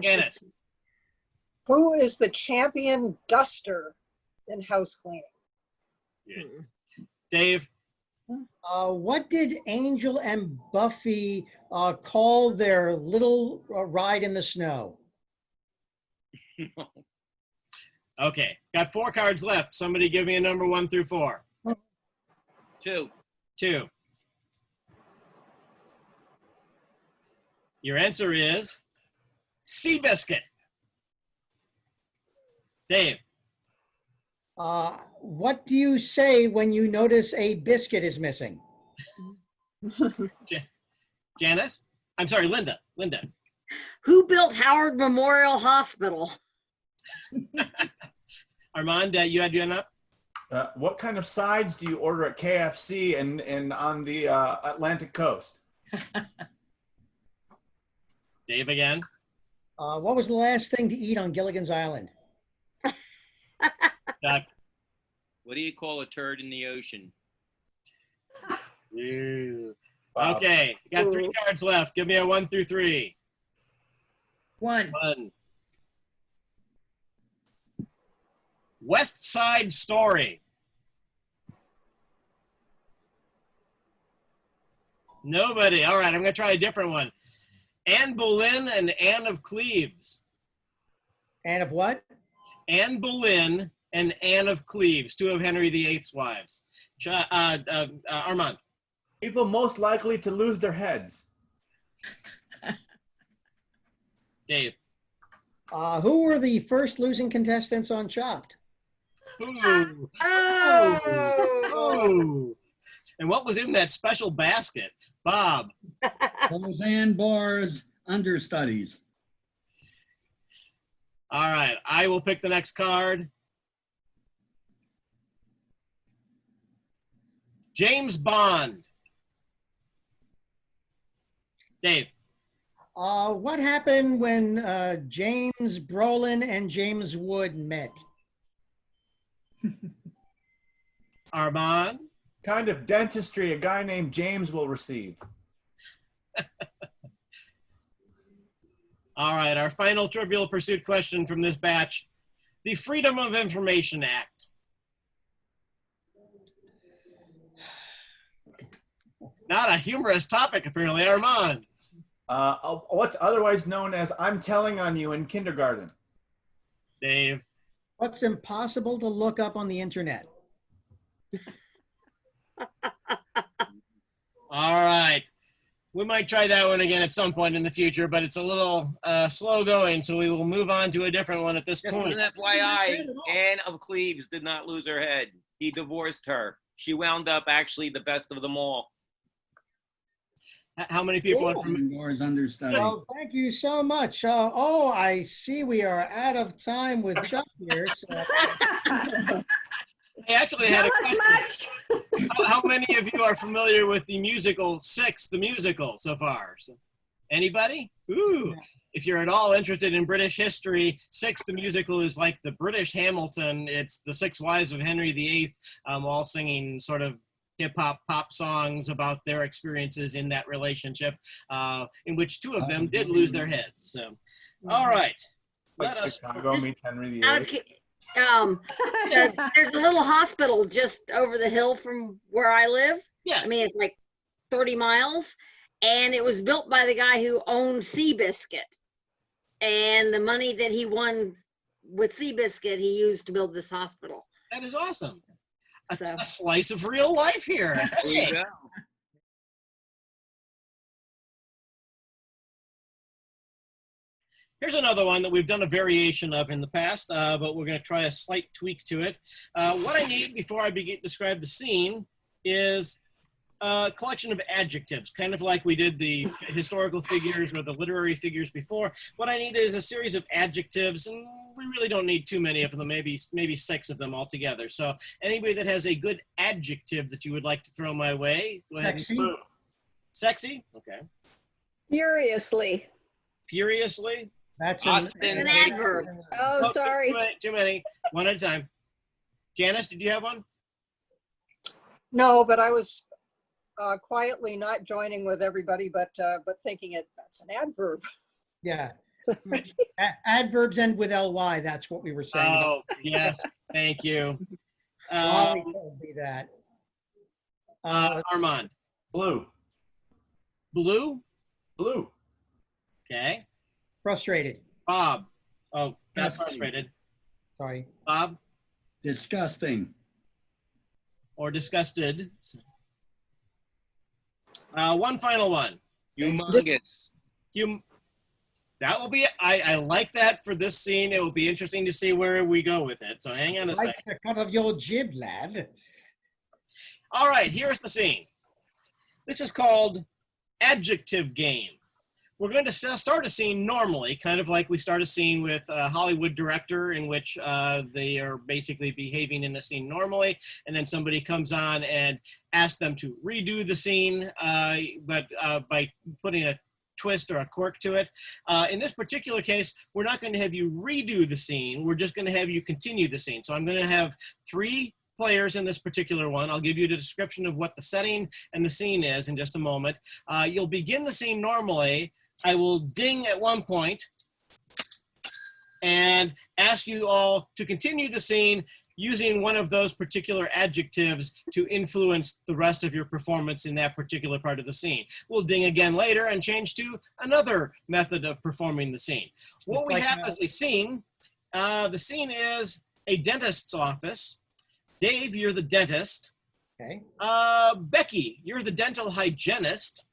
Janice. Who is the champion duster in house cleaning? Yeah. Dave. What did Angel and Buffy call their little ride in the snow? Okay, got 4 cards left. Somebody give me a number 1 through 4. 2. 2. Your answer is Seabiscuit. Dave. What do you say when you notice a biscuit is missing? Janice? I'm sorry, Linda. Who built Howard Memorial Hospital? Armand, you had your up? What kind of sides do you order at KFC and on the Atlantic coast? Dave again. What was the last thing to eat on Gilligan's Island? Chuck. What do you call a turd in the ocean? Wow. Okay, got 3 cards left. Give me a 1 through 3. 1. 1. West Side Story. Nobody. All right, I'm going to try a different one. Anne Boleyn and Anne of Cleves. Anne of what? Anne Boleyn and Anne of Cleves, 2 of Henry VIII's wives. Armand. People most likely to lose their heads. Dave. Who were the first losing contestants on Chopped? Ooh. Oh. Ooh. And what was in that special basket? Bob. Roseanne Barr's understudies. All right, I will pick the next card. James Bond. Dave. What happened when James Brolin and James Wood met? Armand. Kind of dentistry a guy named James will receive. All right, our final Trivial Pursuit question from this batch. The Freedom of Information Act. Not a humorous topic, apparently, Armand. What's otherwise known as I'm telling on you in kindergarten. Dave. What's impossible to look up on the internet? All right. We might try that one again at some point in the future, but it's a little slow going, so we will move on to a different one at this Just point. an FYI, Anne of Cleves did not lose her head. He divorced her. She wound up actually the best of them all. How many people are from? Indoors understudy. Well, thank you so much. Oh, I see we are out of time with Chuck here. So I actually had a Tell us question. much. How many of you are familiar with the musical Six, the musical so far? Anybody? Ooh. If you're at all interested in British history, Six, the musical is like the British Hamilton. It's the six wives of Henry VIII, all singing sort of hip-hop pop songs about their experiences in that relationship, in which two of them did lose their heads. So, all right. Like Let us. Chicago meets Henry Out of VIII. there's a little hospital just over the hill from where I live. Yeah. I mean, it's like 30 miles. And it was built by the guy who owned Seabiscuit. And the money that he won with Seabiscuit, he used to build this hospital. That is awesome. So A slice of real life here. There you go. Here's another one that we've done a variation of in the past, but we're going to try a slight tweak to it. What I need before I begin to describe the scene is a collection of adjectives, kind of like we did the historical figures or the literary figures before. What I need is a series of adjectives, and we really don't need too many of them, maybe 6 of them altogether. So anybody that has a good adjective that you would like to throw my way, go ahead. Sexy. And sexy? Okay. Furiously. Furiously? that's an adverb. Oh, Oh, sorry. Too many. One at a time. Janice, did you have one? No, but I was quietly not joining with everybody, but thinking that's an adverb. Yeah. Adverbs end with ly. That's what we were saying. Oh, yes. Thank you. Wally told me that. Armand. Blue. Blue? Blue. Okay. Frustrated. Bob. Oh, got Disgusting. frustrated. Sorry. Bob? Disgusting. Or disgusted. One final one. Humongous. That will be, I like that for this scene. It will be interesting to see where we go with it. So hang on a second. Like the cut of your jib, lad. All right, here's the scene. This is called Adjective Game. We're going to start a scene normally, kind of like we start a scene with a Hollywood director in which they are basically behaving in a scene normally, and then somebody comes on and asks them to redo the scene, but by putting a twist or a quirk to it. In this particular case, we're not going to have you redo the scene. We're just going to have you continue the scene. So I'm going to have 3 players in this particular one. I'll give you the description of what the setting and the scene is in just a moment. You'll begin the scene normally. I will ding at one point and ask you all to continue the scene using one of those particular adjectives to influence the rest of your performance in that particular part of the scene. We'll ding again later and change to another method of performing the scene. What It's we like have as a scene, the scene is a dentist's office. Dave, you're the dentist. Okay. Becky, you're the dental hygienist.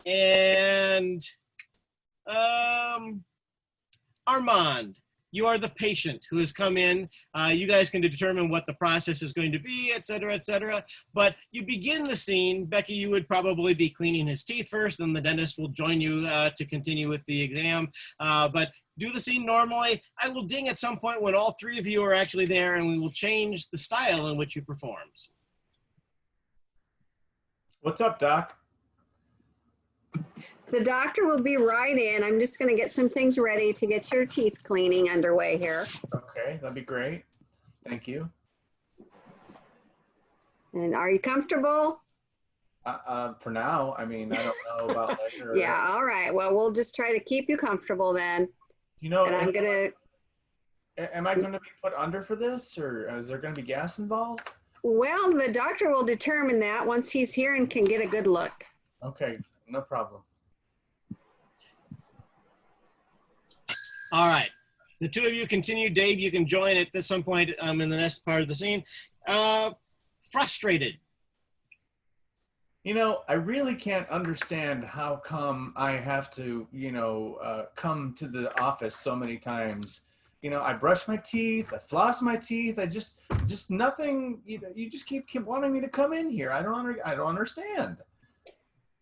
And Armand, you are the patient who has come in. You guys can determine what the process is going to be, et cetera, et cetera. But you begin the scene. Becky, you would probably be cleaning his teeth first, then the dentist will join you to continue with the exam. But do the scene normally. I will ding at some point when all 3 of you are actually there, and we will change the style in which you perform. What's up, Doc? The doctor will be right in. I'm just going to get some things ready to get your teeth cleaning underway here. Okay, that'd be great. Thank you. And are you comfortable? For now, I mean, I don't know about later. Yeah, all right. Well, we'll just try to keep you comfortable then. You know, And I'm going to, am I going to be put under for this, or is there going to be gas involved? well, the doctor will determine that once he's here and can get a good look. Okay, no problem. All right. The 2 of you continue. Dave, you can join at some point in the next part of the scene. Frustrated. You know, I really can't understand how come I have to, come to the office so many times. You know, I brush my teeth, I floss my teeth, I just nothing. You just keep wanting me to come in here. I don't understand.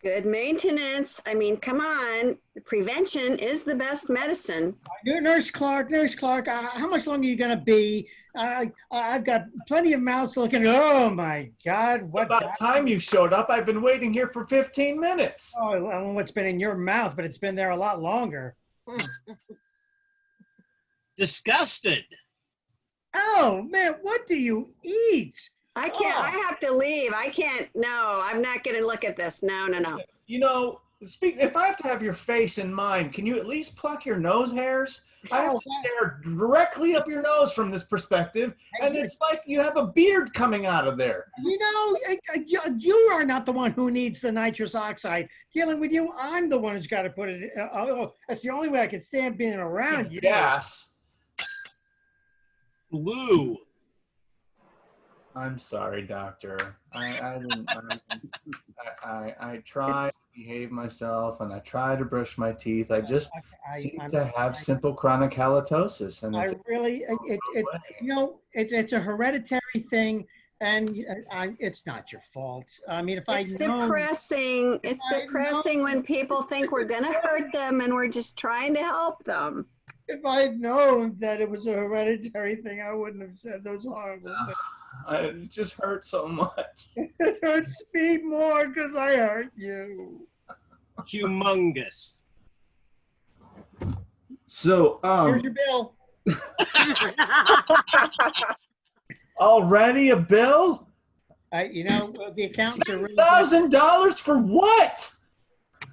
Good maintenance. I mean, come on. Prevention is the best medicine. Nurse Clark, how much longer are you going to be? I've got plenty of mouths looking. Oh, my God. What? About time you showed up. I've been waiting here for 15 minutes. Oh, I don't know what's been in your mouth, but it's been there a lot longer. Disgusted. Oh, man, what do you eat? I can't. Oh. I have to leave. I can't. No, I'm not going to look at this. No. You know, if I have to have your face in mind, can you at least pluck your nose hairs? I have to stare directly up your nose from this perspective, and it's like you have a beard coming out of there. You know, you are not the one who needs the nitrous oxide. Dealing with you, I'm the one who's got to put it. That's the only way I can stand being around you. Yes. Blue. I'm sorry, doctor. I try to behave myself, and I try to brush my teeth. I just seem to have simple chronic halitosis, and it's a hereditary thing, and it's not your fault. I mean, It's depressing. It's depressing when people think we're going to hurt them and we're just trying to help them. If I'd known that it was a hereditary thing, I wouldn't have said those horrible things. It just hurts so much. It hurts me more because I hurt you. Humongous. So, here's your bill. Already a bill? The accountants are really $1,000 for what?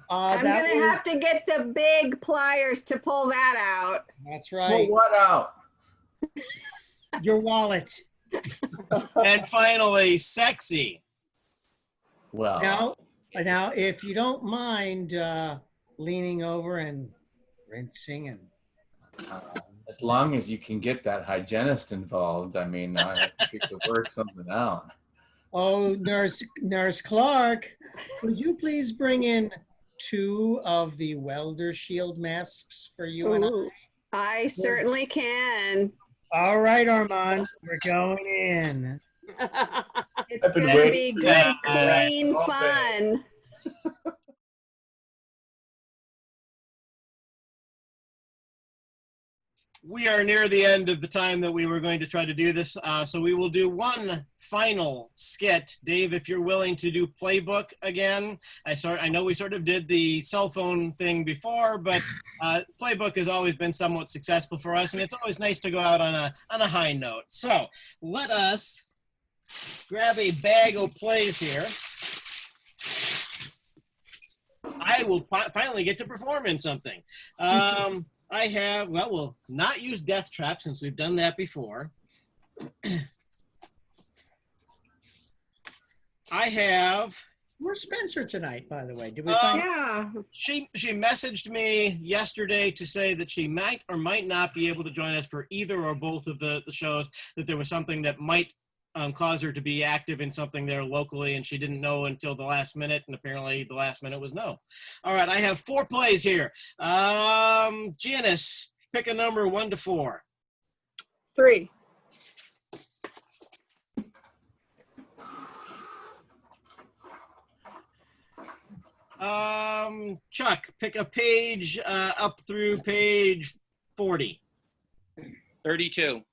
I'm going to have to get the big pliers to pull that out. That's right. Pull what out? Your wallet. And finally, sexy. Well. Now, if you don't mind leaning over and rinsing and. As long as you can get that hygienist involved, I mean, I think it could work something out. Oh, Nurse Clark, could you please bring in 2 of the welder shield masks for you and I? I certainly can. All right, Armand, we're going in. It's going to be good, clean fun. We are near the end of the time that we were going to try to do this, so we will do one final skit. Dave, if you're willing to do Playbook again. I know we sort of did the cell phone thing before, but Playbook has always been somewhat successful for us, and it's always nice to go out on a high note. So let us grab a bag of plays here. I will finally get to perform in something. We'll not use Death Trap since we've done that before. Where's Spencer tonight, by the way? Did we yeah. She messaged me yesterday to say that she might or might not be able to join us for either or both of the shows, that there was something that might cause her to be active in something there locally, and she didn't know until the last minute, and apparently the last minute was no. All right, I have 4 plays here. Janice, pick a number 1 to 4. 3. Chuck, pick a page up through page 40. 32.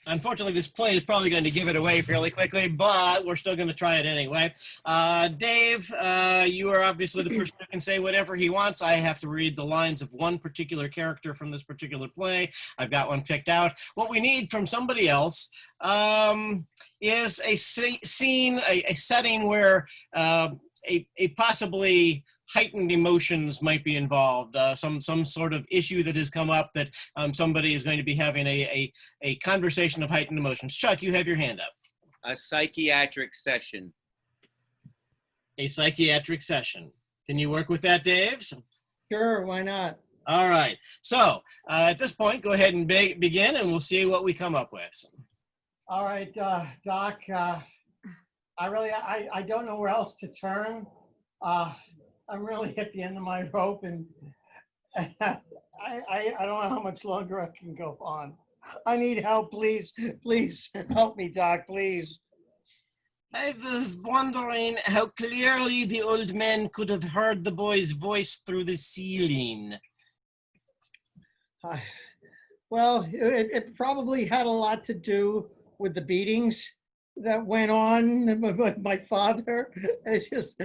Unfortunately, this play is probably going to give it away fairly quickly, but we're still going to try it anyway. Dave, you are obviously the person who can say whatever he wants. I have to read the lines of one particular character from this particular play. I've got one picked out. What we need from somebody else is a scene, a setting where a possibly heightened emotions might be involved, some sort of issue that has come up that somebody is going to be having a conversation of heightened emotions. Chuck, you have your hand up. A psychiatric session. A psychiatric session. Can you work with that, Dave? Sure, why not? All right. So at this point, go ahead and begin, and we'll see what we come up with. All right, Doc. I don't know where else to turn. I'm really at the end of my rope, and I don't know how much longer I can go on. I need help, please. Please help me, Doc, please. I was wondering how clearly the old man could have heard the boy's voice through the ceiling. Well, it probably had a lot to do with the beatings that went on with my father. It's just,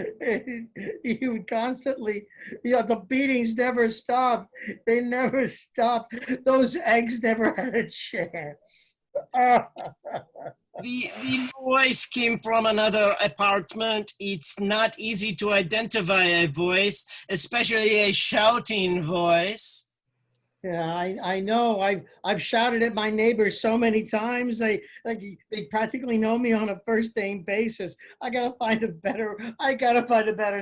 he would constantly, the beatings never stopped. They never stopped. Those eggs never had a chance. The voice came from another apartment. It's not easy to identify a voice, especially a shouting voice. Yeah, I know. I've shouted at my neighbors so many times. They practically know me on a first name basis. I gotta find a better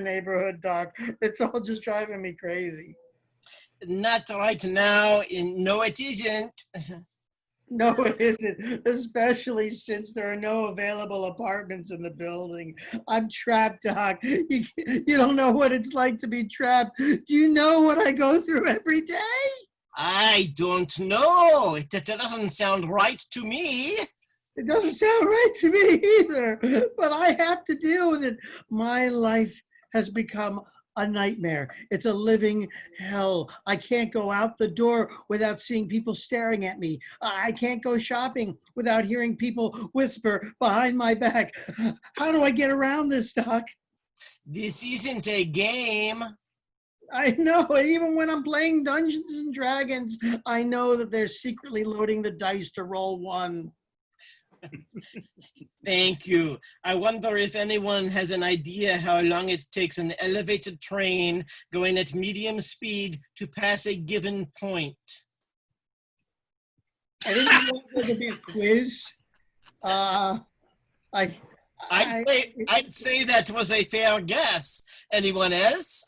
neighborhood, Doc. It's all just driving me crazy. Not right now. No, it isn't. No, it isn't, especially since there are no available apartments in the building. I'm trapped, Doc. You don't know what it's like to be trapped. Do you know what I go through every day? I don't know. It doesn't sound right to me. It doesn't sound right to me either, but I have to deal with it. My life has become a nightmare. It's a living hell. I can't go out the door without seeing people staring at me. I can't go shopping without hearing people whisper behind my back. How do I get around this, Doc? This isn't a game. I know, and even when I'm playing Dungeons and Dragons, I know that they're secretly loading the dice to roll one. Thank you. I wonder if anyone has an idea how long it takes an elevated train going at medium speed to pass a given point. I didn't want there to be a quiz. I'd say that was a fair guess. Anyone else?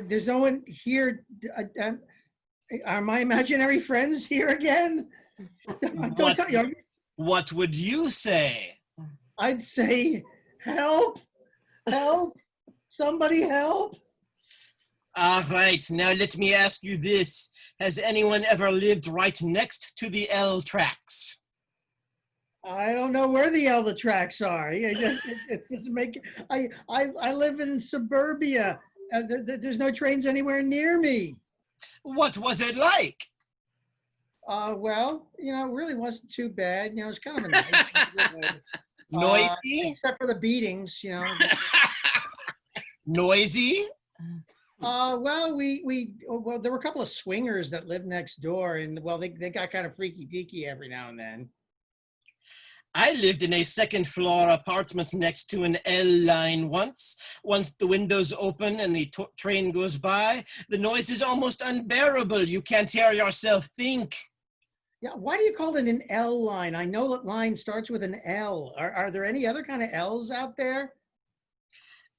There's no one here. Are my imaginary friends here again? What would you say? I'd say, help, help, somebody help. All right, now let me ask you this. Has anyone ever lived right next to the L tracks? I don't know where the other tracks are. It doesn't make. I live in suburbia. There's no trains anywhere near me. What was it like? Well, it really wasn't too bad. It's kind of a nice neighborhood. Noisy? Except for the beatings, Noisy? Well, there were a couple of swingers that lived next door, and they got kind of freaky deaky every now and then. I lived in a second floor apartment next to an L line once. Once the windows open and the train goes by, the noise is almost unbearable. You can't hear yourself think. Yeah, why do you call it an L line? I know that line starts with an L. Are there any other kind of L's out there?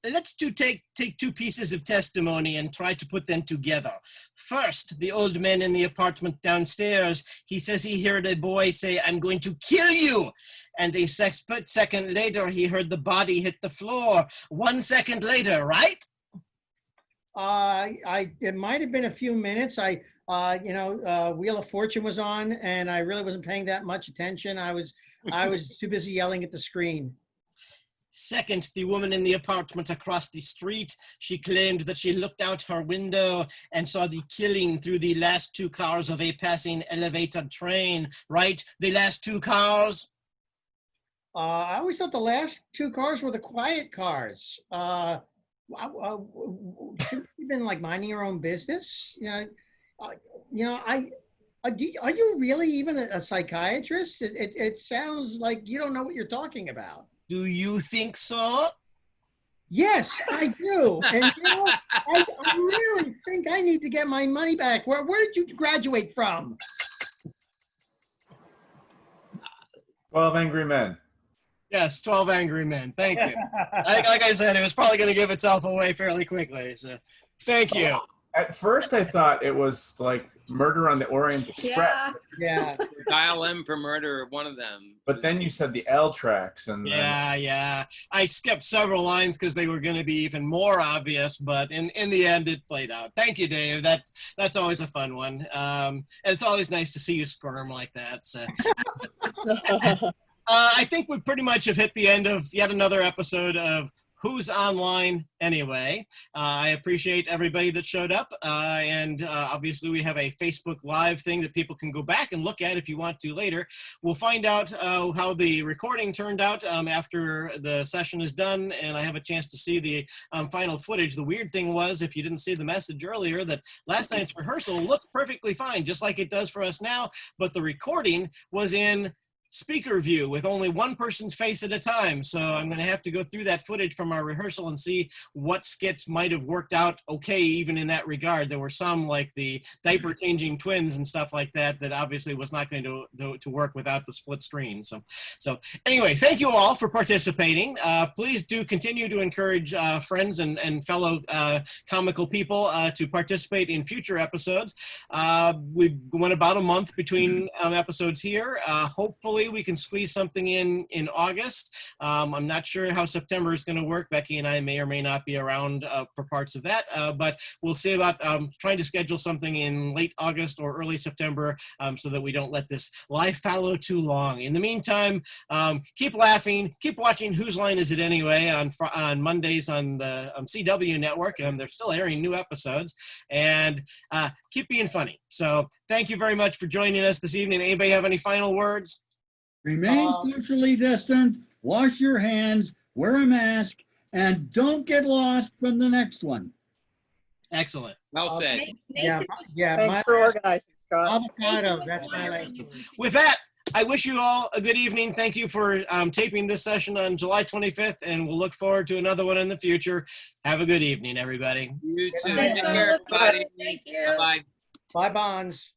Let's take two pieces of testimony and try to put them together. First, the old man in the apartment downstairs, he says he heard a boy say, "I'm going to kill you." And a split second later, he heard the body hit the floor. 1 second later, right? It might have been a few minutes. Wheel of Fortune was on, and I really wasn't paying that much attention. I was too busy yelling at the screen. Second, the woman in the apartment across the street, she claimed that she looked out her window and saw the killing through the last two cars of a passing elevated train, right? The last two cars? I always thought the last two cars were the quiet cars. Shouldn't you been like minding your own business? Are you really even a psychiatrist? It sounds like you don't know what you're talking about. Do you think so? Yes, I do. And I really think I need to get my money back. Where did you graduate from? 12 Angry Men. Yes, 12 Angry Men. Thank you. Like I said, it was probably going to give itself away fairly quickly. So, thank you. At first, I thought it was like Murder on the Orient Express. Yeah. Dial M for murder, one of them. But then you said the L tracks, and Yeah. I skipped several lines because they were going to be even more obvious, but in the end, it played out. Thank you, Dave. That's always a fun one. And it's always nice to see you squirm like that. So. I think we pretty much have hit the end of yet another episode of Who's Online Anyway. I appreciate everybody that showed up, and obviously we have a Facebook Live thing that people can go back and look at if you want to later. We'll find out how the recording turned out after the session is done, and I have a chance to see the final footage. The weird thing was, if you didn't see the message earlier, that last night's rehearsal looked perfectly fine, just like it does for us now, but the recording was in speaker view with only one person's face at a time. So I'm going to have to go through that footage from our rehearsal and see what skits might have worked out okay, even in that regard. There were some, like the diaper changing twins and stuff like that, that obviously was not going to work without the split screen. So anyway, thank you all for participating. Please do continue to encourage friends and fellow comical people to participate in future episodes. We went about a month between episodes here. Hopefully we can squeeze something in August. I'm not sure how September is going to work. Becky and I may or may not be around for parts of that, but we'll see about trying to schedule something in late August or early September so that we don't let this life fallow too long. In the meantime, keep laughing, keep watching Whose Line Is It Anyway on Mondays on the CW network. They're still airing new episodes, and keep being funny. So thank you very much for joining us this evening. Anybody have any final words? Remain socially distant, wash your hands, wear a mask, and don't get lost from the next one. Excellent. Well said. Yeah. Thanks for organizing, Scott. Avocado, that's my last. With that, I wish you all a good evening. Thank you for taping this session on July 25th, and we'll look forward to another one in the future. Have a good evening, everybody. You too. Thank Take care, everybody. Thank you. Bye-bye. Bye, Bonds.